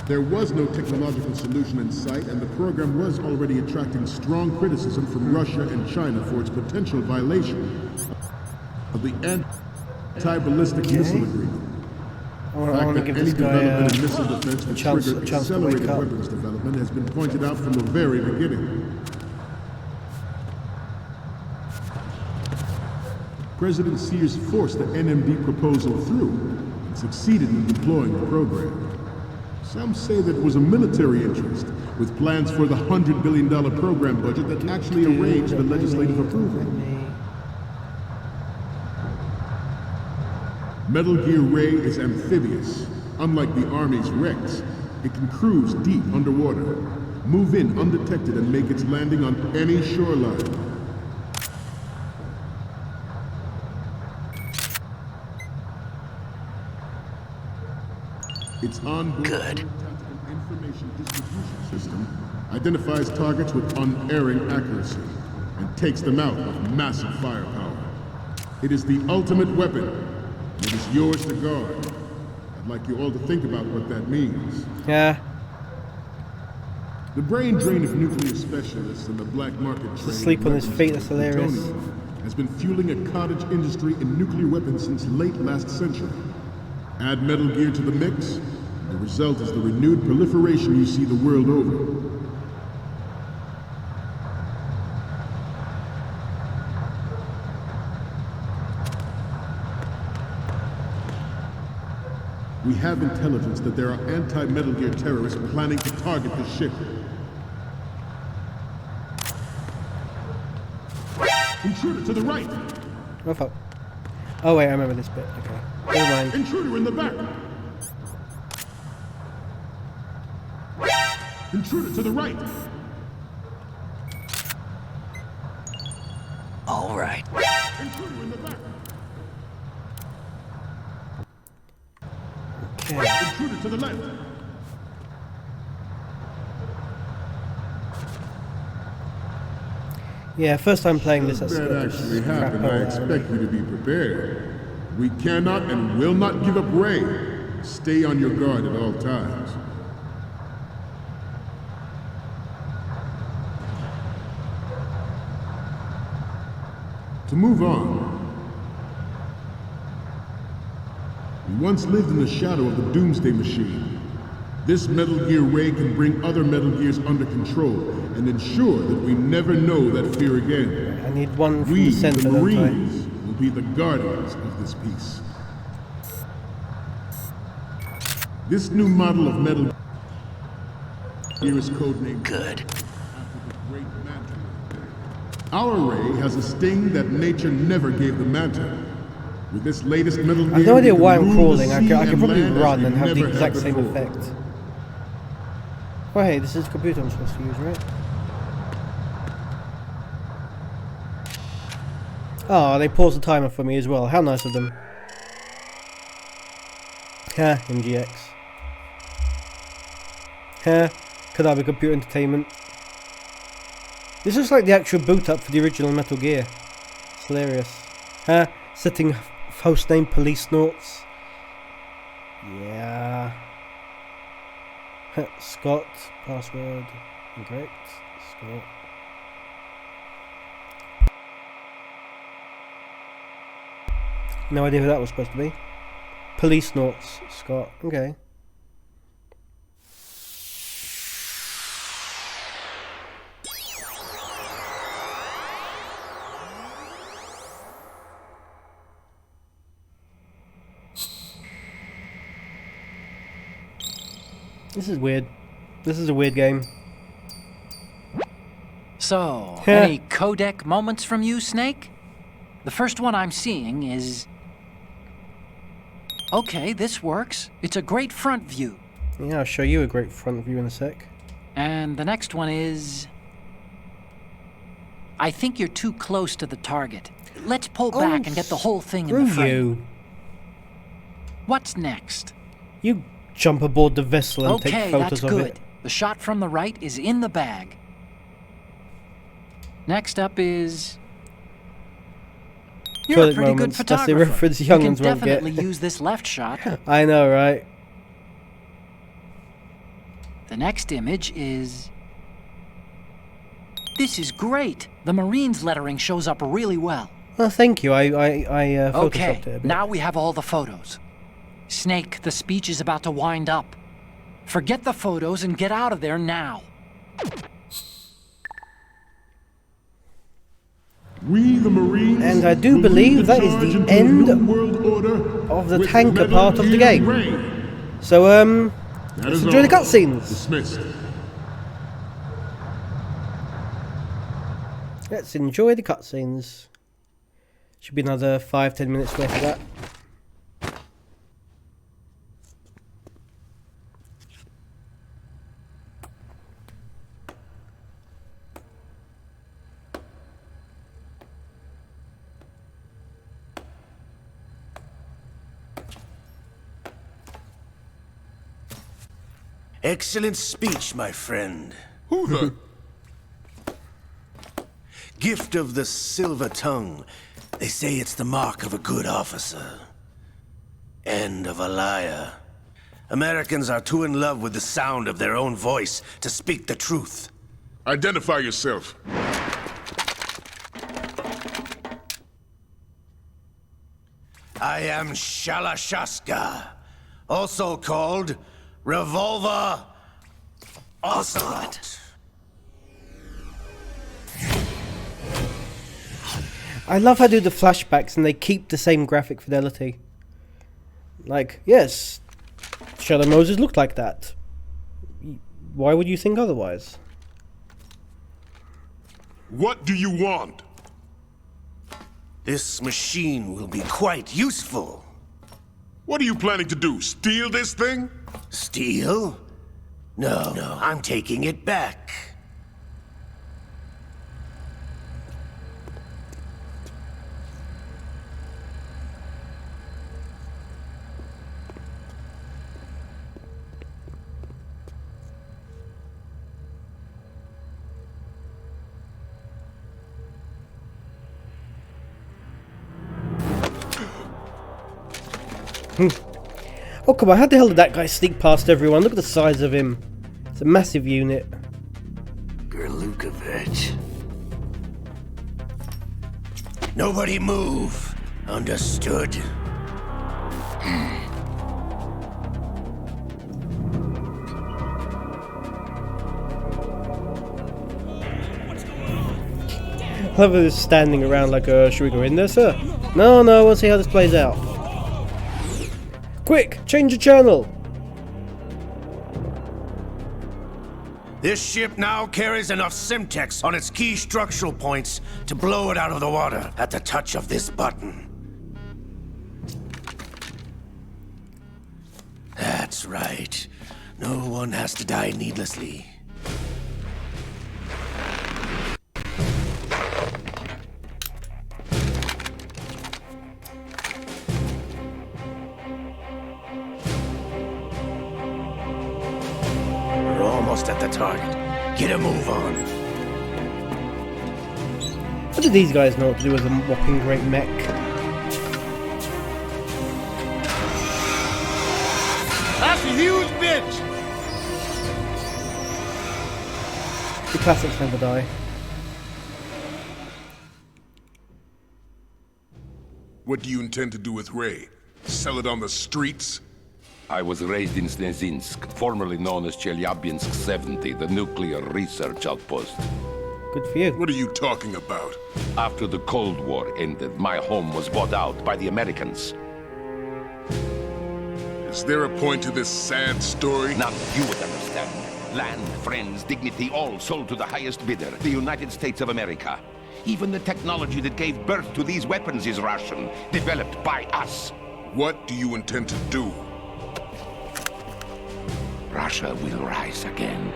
There was no technological solution in sight, and the program was already attracting strong criticism from Russia and China for its potential violation of the anti-ballistic missile agreement. I want to give this guy development in missile defense would chance trigger to wake accelerated up. weapons development has been pointed out from the very beginning. President Sears forced the NMD proposal through and succeeded in deploying the program. Some say that it was a military interest, with plans for the $100 billion program budget that actually arranged the legislative approval. Metal Gear Ray is amphibious. Unlike the Army's Rex, it can cruise deep underwater, move in undetected, and make its landing on any shoreline. Its onboard tactical information distribution system identifies targets with unerring accuracy and takes them out with massive firepower. It is the ultimate weapon. It is yours to guard. I'd like you all to think about what that means. Yeah. The brain drain of nuclear specialists and the black market trade Sleep on his feet, that's hilarious. plutonium has been fueling a cottage industry in nuclear weapons since late last century. Add Metal Gear to the mix, and the result is the renewed proliferation you see the world over. We have intelligence that there are anti-Metal Gear terrorists planning to target the ship. Intruder to the right! Oh fuck. Oh wait, I remember this bit. Okay. Never mind. Intruder in the back! Intruder to the right! All right. Intruder in the back! Okay. Intruder to the left! Yeah, first time playing this. Should that actually happen, I expect you to be prepared. We cannot and will not give up Ray. Stay on your guard at all times. To move on, we once lived in the shadow of the Doomsday Machine. This Metal Gear Ray can bring other Metal Gears under control and ensure that we never know that fear again. I need one from We, the center, the don't I? Marines, will be the guardians of this peace. This new model of Metal Gear is codenamed Good. Our Ray has a sting that nature never gave the Manta. With this latest Metal Gear, I have no idea we why can I'm rule the crawling. I sea could and probably land as run we and have the never exact had same before. effect. Oh hey, this is the computer I'm supposed to use, right? Oh, they paused the timer for me as well. How nice of them. Ha, MGX. Ha, Kadabi Computer Entertainment. This looks like the actual boot up for the original Metal Gear. It's hilarious. Ha, setting host name Police Snorts. Yeah. Scott, password incorrect. Scott. No idea who that was supposed to be. Police Snorts, Scott. Okay. This is weird. This is a weird game. So, any codec moments from you, Snake? The first one I'm seeing is... Okay, this works. It's a great front view. Yeah, I'll show you a great front view in a sec. And the next one is... I think you're too close to the target. Let's pull back and get the whole thing in the Screw frame. you. What's next? You jump aboard the vessel and take Okay, photos that's of good. it. The shot from the right is in the bag. Next up is... You're a Toilet pretty moments. good That's the photographer. reference You can young'uns won't get. definitely use this left shot. I know, right? The next image is... This is great. The Marines lettering shows up really well. Oh, thank you. I photoshopped Okay, it a bit. now we have all the photos. Snake, the speech is about to wind up. Forget the photos and get out of there now. We, the Marines, And I do will believe lead that is charge the into a end new world order of the with tanker Metal part of the Gear game. Ray. So, That let's is enjoy the all. cutscenes. Dismissed. Let's enjoy the cutscenes. Should be another 5-10 minutes worth of that. Excellent speech, my friend. Who the? Gift of the silver tongue. They say it's the mark of a good officer. And of a liar. Americans are too in love with the sound of their own voice to speak the truth. Identify yourself. I am Shalashaska, also called Revolver Ocelot. I love how they do the flashbacks and they keep the same graphic fidelity. Like, yes, Shadow Moses looked like that. Why would you think otherwise? What do you want? This machine will be quite useful. What are you planning to do? Steal this thing? Steal? No, I'm taking it back. Oh come on, how the hell did that guy sneak past everyone? Look at the size of him. It's a massive unit. Gerlukovich. Nobody move. Understood? I love us standing around like, should we go in there, sir? No, we'll see how this plays out. Quick, change the channel! This ship now carries enough Simtex on its key structural points to blow it out of the water at the touch of this button. That's right. No one has to die needlessly. At the target. Get a move on. What do these guys know what to do with a whopping great mech? That's a huge bitch! The classics never die. What do you intend to do with Ray? Sell it on the streets? I was raised in Snezinsk, formerly known as Chelyabinsk 70, the nuclear research outpost. Good for you. What are you talking about? After the Cold War ended, my home was bought out by the Americans. Is there a point to this sad story? None you would understand. Land, friends, dignity, all sold to the highest bidder, the United States of America. Even the technology that gave birth to these weapons is Russian, developed by us. What do you intend to do? Russia will rise again.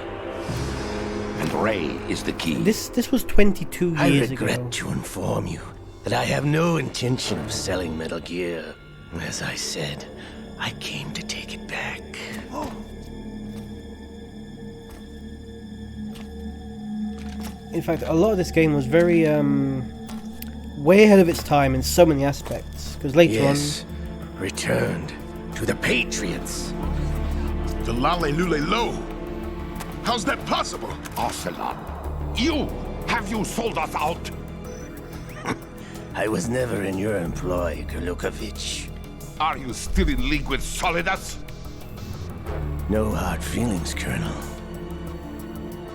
And Ray is the key. This was 22 years ago. I regret to inform you that I have no intention of selling Metal Gear. As I said, I came to take it back. In fact, a lot of this game was very, way ahead of its time in so many aspects. Because later on... returned to the Patriots. The Lale Lule Lo? How's that possible? Ocelot, have you sold us out? I was never in your employ, Kurlukovich. Are you still in league with Solidus? No hard feelings, Colonel.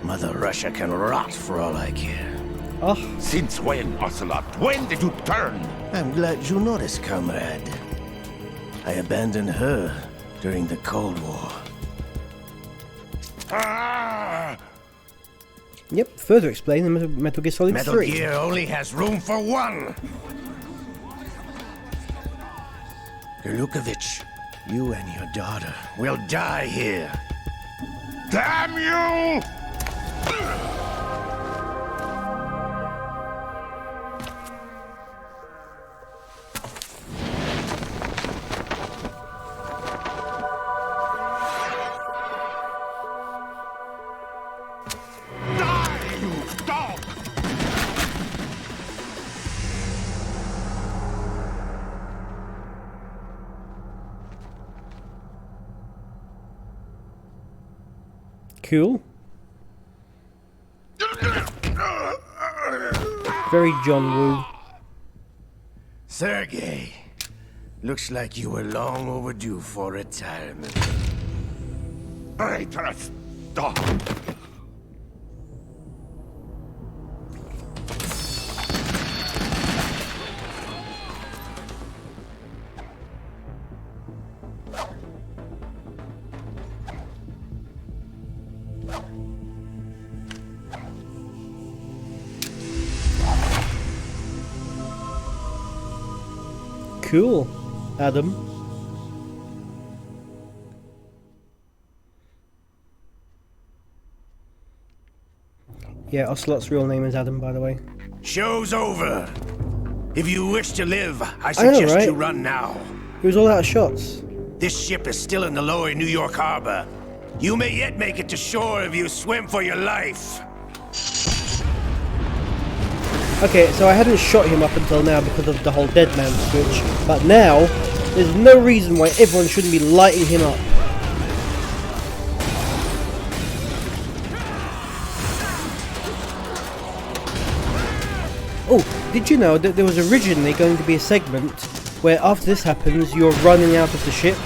Mother Russia can rot for all I care. Oh. Since when, Ocelot? When did you turn? I'm glad you noticed, comrade. I abandoned her during the Cold War. Yep, further explain the Metal Gear Solid 3. Metal Gear only has room for one! Kurlukovich, you and your daughter will die here. Damn you! Cool. Very John Woo. Sergei, looks like you were long overdue for retirement. Traitorous dog! Cool, Adam. Yeah, Ocelot's real name is Adam, by the way. Show's over. If you wish to live, I suggest you run now. He was all out of shots. This ship is still in the lower New York harbor. You may yet make it to shore if you swim for your life. Okay, so I hadn't shot him up until now because of the whole dead man switch, but now, there's no reason why everyone shouldn't be lighting him up. Oh, did you know that there was originally going to be a segment where after this happens, you're running out of the ship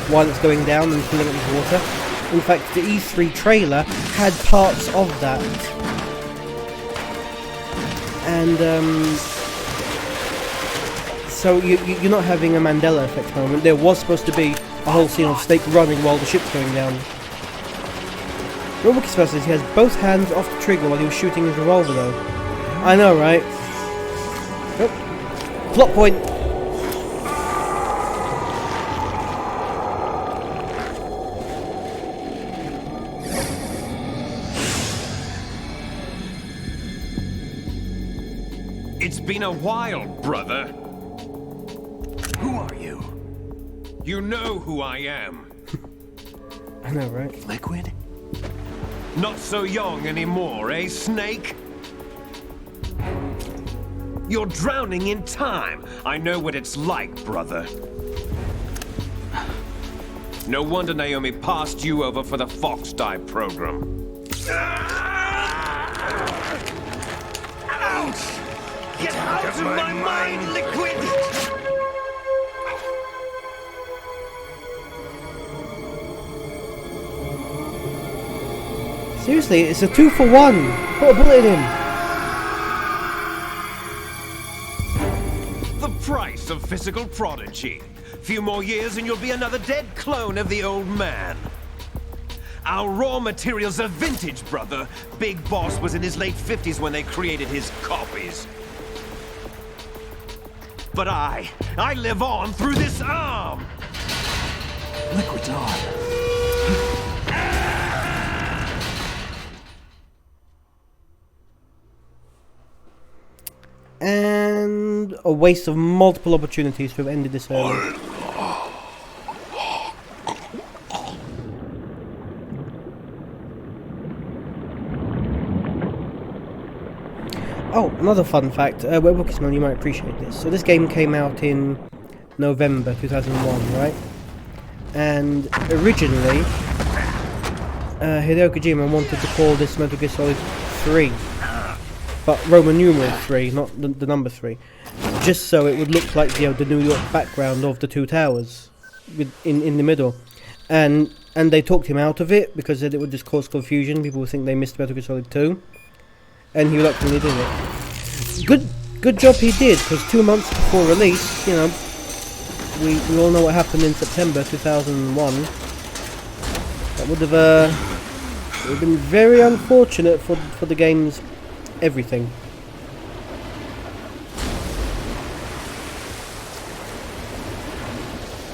while it's going down and filling up with water? In fact, the E3 trailer had parts of that. And, so you're not having a Mandela effect moment. There was supposed to be a whole scene of Snake running while the ship's going down. Robert says he has both hands off the trigger while he was shooting his revolver though. I know, right? Oh. Plot point! It's been a while, brother. Who are you? You know who I am. I know, right? Liquid? Not so young anymore, eh, Snake? You're drowning in time. I know what it's like, brother. No wonder Naomi passed you over for the Fox Die program. Ouch! Get out of my mind, Liquid! Seriously, it's a 2-for-1! Put a bullet in him! The price of physical prodigy. Few more years and you'll be another dead clone of the old man. Our raw materials are vintage, brother. Big Boss was in his late 50s when they created his copies. But I live on through this arm! Liquid's on. And a waste of multiple opportunities to have ended this early. Oh, another fun fact, Webwalkisman, you might appreciate this. So this game came out in November 2001, right? And originally, Hideo Kojima wanted to call this Metal Gear Solid 3. But Roman numeral 3, not the number 3. Just so it would look like the New York background of the two towers in the middle. And they talked him out of it because it would just cause confusion. People would think they missed Metal Gear Solid 2. And he reluctantly did it. Good job he did, because 2 months before release, you know, we all know what happened in September 2001. That would have been very unfortunate for the game's everything.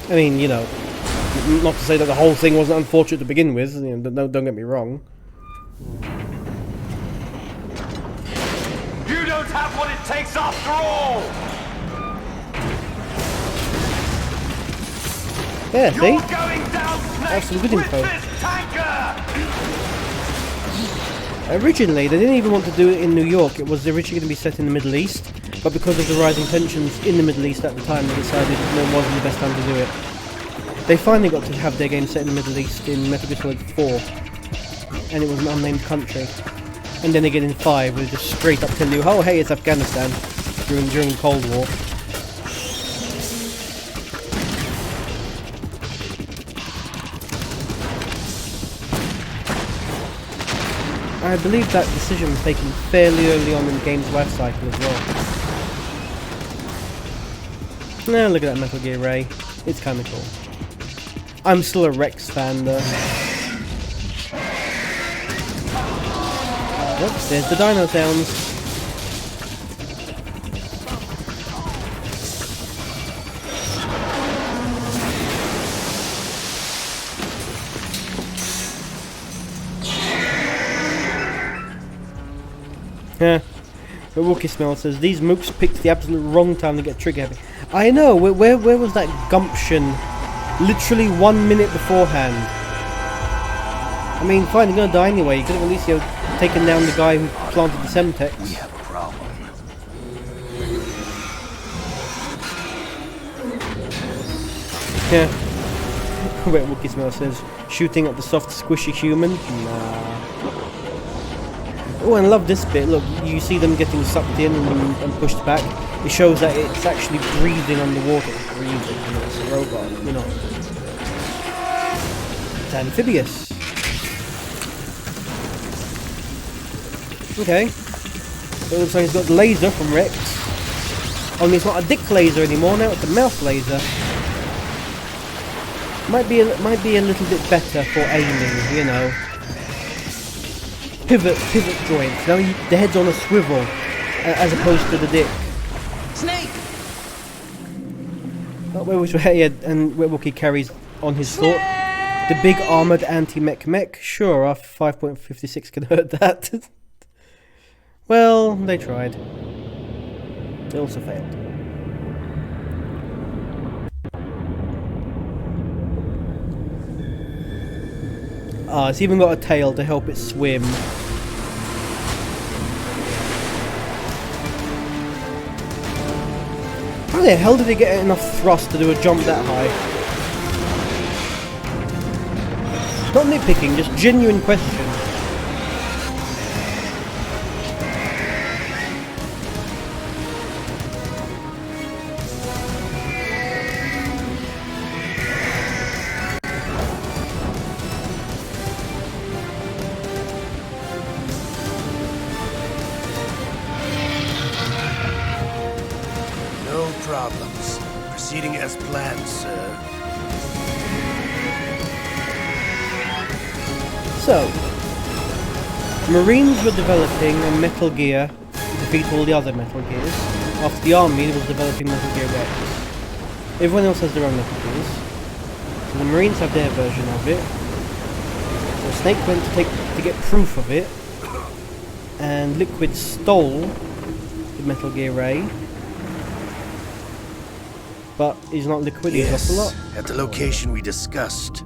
I mean, you know, not to say that the whole thing wasn't unfortunate to begin with, you know, don't get me wrong. You don't have what it takes after all! Yeah, see? You're going down, Snake, That's some good with info. this tanker! Originally, they didn't even want to do it in New York. It was originally going to be set in the Middle East, but because of the rising tensions in the Middle East at the time, they decided it wasn't the best time to do it. They finally got to have their game set in the Middle East in Metal Gear Solid 4, and it was an unnamed country. And then again in 5, where they just straight up tell you, oh hey, it's Afghanistan, during the Cold War. I believe that decision was taken fairly early on in the game's life cycle as well. Now look at that Metal Gear Ray. It's kinda cool. I'm still a Rex fan though. Oops, there's the dino sounds. Yeah, but Wookie Smell says these mooks picked the absolute wrong time to get trigger happy. I know. Where was that gumption? Literally 1 minute beforehand. I mean, fine, you're gonna die anyway. You could have at least taken down the guy who planted the Semtex. We have a problem. Yeah. Wait, Wookie Smell says shooting at the soft, squishy human. Nah. Oh, and I love this bit. Look, you see them getting sucked in and pushed back. It shows that it's actually breathing underwater. It's breathing, you know, it's a robot, you know. It's amphibious. Okay. So it looks like he's got the laser from Rex. Only it's not a dick laser anymore, now it's a mouth laser. Might be a little bit better for aiming, you know. Pivot joints. Now the head's on a swivel, as opposed to the dick. Snake! Oh, and Wookiee carries on his sword the big armored anti-mech. Sure, our 5.56 can hurt that. Well, they tried. They also failed. Ah, it's even got a tail to help it swim. How the hell did it get enough thrust to do a jump that high? Not nitpicking, just genuine question. Problems. Proceeding as planned, sir. So, Marines were developing a Metal Gear to defeat all the other Metal Gears, after the Army was developing Metal Gear Rex. Everyone else has their own Metal Gears. So the Marines have their version of it. So Snake went to get proof of it, and Liquid stole the Metal Gear Ray. But he's not Liquid, he's off a lot. At the location we discussed.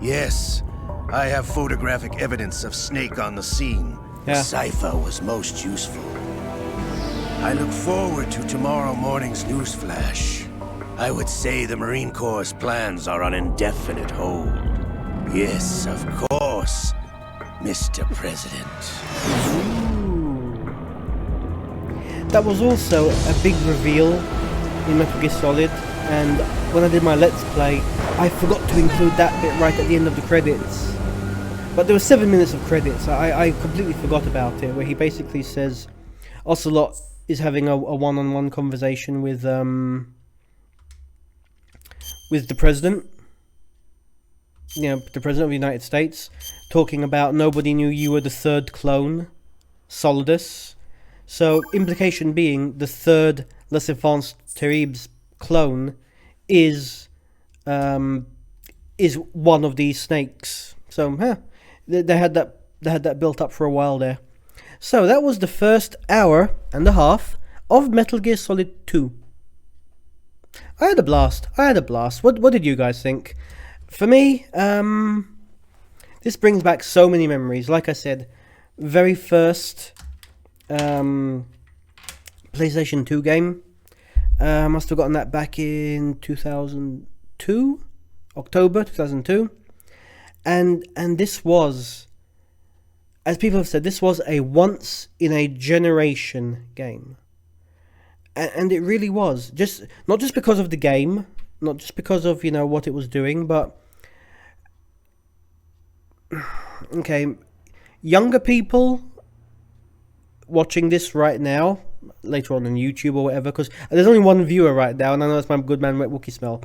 Yes, I have photographic evidence of Snake on the scene. Yeah. The cipher was most useful. I look forward to tomorrow morning's news flash. I would say the Marine Corps' plans are on indefinite hold. Yes, of course, Mr. President. Ooh. That was also a big reveal in Metal Gear Solid, and when I did my Let's Play, I forgot to include that bit right at the end of the credits. But there were 7 minutes of credits. I completely forgot about it, where he basically says Ocelot is having a one-on-one conversation with the president. You know, the president of the United States, talking about nobody knew you were the third clone, Solidus. So, implication being the third less advanced Terib's clone is one of these snakes. So, they had that built up for a while there. So that was the first hour and a half of Metal Gear Solid 2. I had a blast. What did you guys think? For me, this brings back so many memories. Like I said, very first PlayStation 2 game. Must have gotten that back in 2002, October 2002, and this was, as people have said, this was a once in a generation game, and it really was. Not just because of the game, not just because of what it was doing, but okay, younger people watching this right now, later on YouTube or whatever, because there's only one viewer right now, and I know that's my good man Wookiee Smell.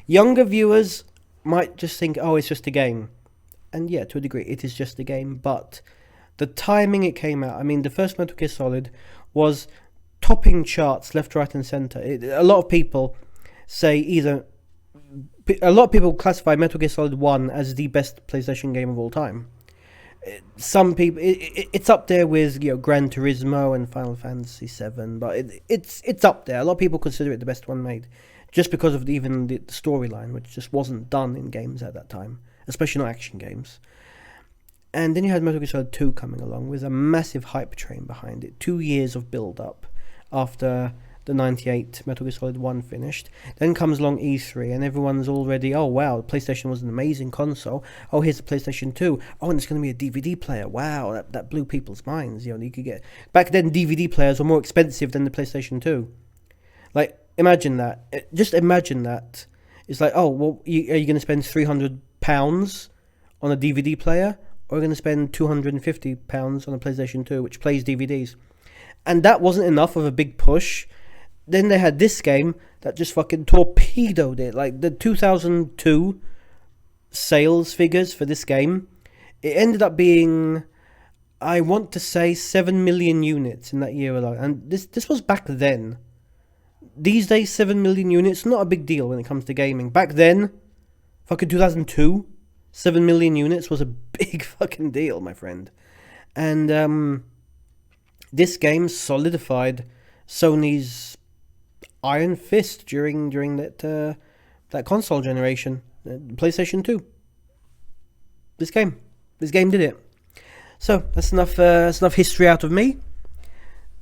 Younger viewers might just think, oh, it's just a game. And yeah, to a degree, it is just a game, but the timing it came out, I mean, the first Metal Gear Solid was topping charts left, right, and center. A lot of people classify Metal Gear Solid 1 as the best PlayStation game of all time. Some people, it's up there with Gran Turismo and Final Fantasy 7, but it's up there. A lot of people consider it the best one made, just because of even the storyline, which just wasn't done in games at that time, especially not action games. And then you had Metal Gear Solid 2 coming along with a massive hype train behind it. 2 years of build up after the 98 Metal Gear Solid 1 finished. Then comes along E3 and everyone's already, oh wow, the PlayStation was an amazing console. Oh, here's the PlayStation 2. Oh, and it's going to be a DVD player. Wow, that blew people's minds. You know, you could get... Back then, DVD players were more expensive than the PlayStation 2. Like, imagine that. Just imagine that. It's like, oh, well, are you going to spend £300 on a DVD player? Or are you going to spend £250 on a PlayStation 2, which plays DVDs? And that wasn't enough of a big push. Then they had this game that just fucking torpedoed it. Like, the 2002 sales figures for this game, it ended up being, I want to say, 7 million units in that year alone. And this was back then. These days, 7 million units, not a big deal when it comes to gaming. Back then, fucking 2002, 7 million units was a big fucking deal, my friend. And, this game solidified Sony's iron fist during that console generation, PlayStation 2. This game did it. So that's enough history out of me.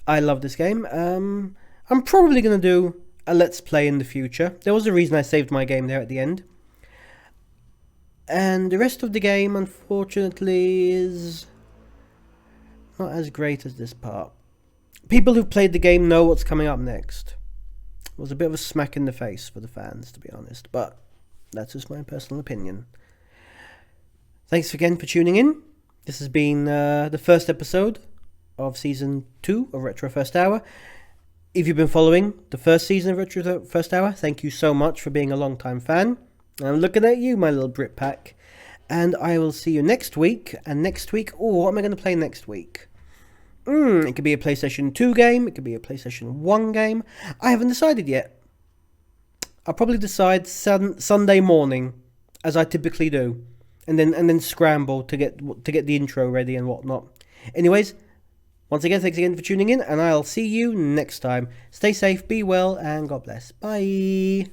I love this game. I'm probably gonna do a Let's Play in the future. There was a reason I saved my game there at the end. And the rest of the game, unfortunately, is not as great as this part. People who've played the game know what's coming up next. It was a bit of a smack in the face for the fans, to be honest, but that's just my personal opinion. Thanks again for tuning in. This has been the first episode of Season 2 of Retro First Hour. If you've been following the first season of Retro First Hour, thank you so much for being a long-time fan. I'm looking at you, my little Britpack. And I will see you next week. And next week, what am I going to play next week? It could be a PlayStation 2 game. It could be a PlayStation 1 game. I haven't decided yet. I'll probably decide Sunday morning, as I typically do, and then scramble to get the intro ready and whatnot. Anyways, once again, thanks again for tuning in, and I'll see you next time. Stay safe, be well, and God bless. Bye.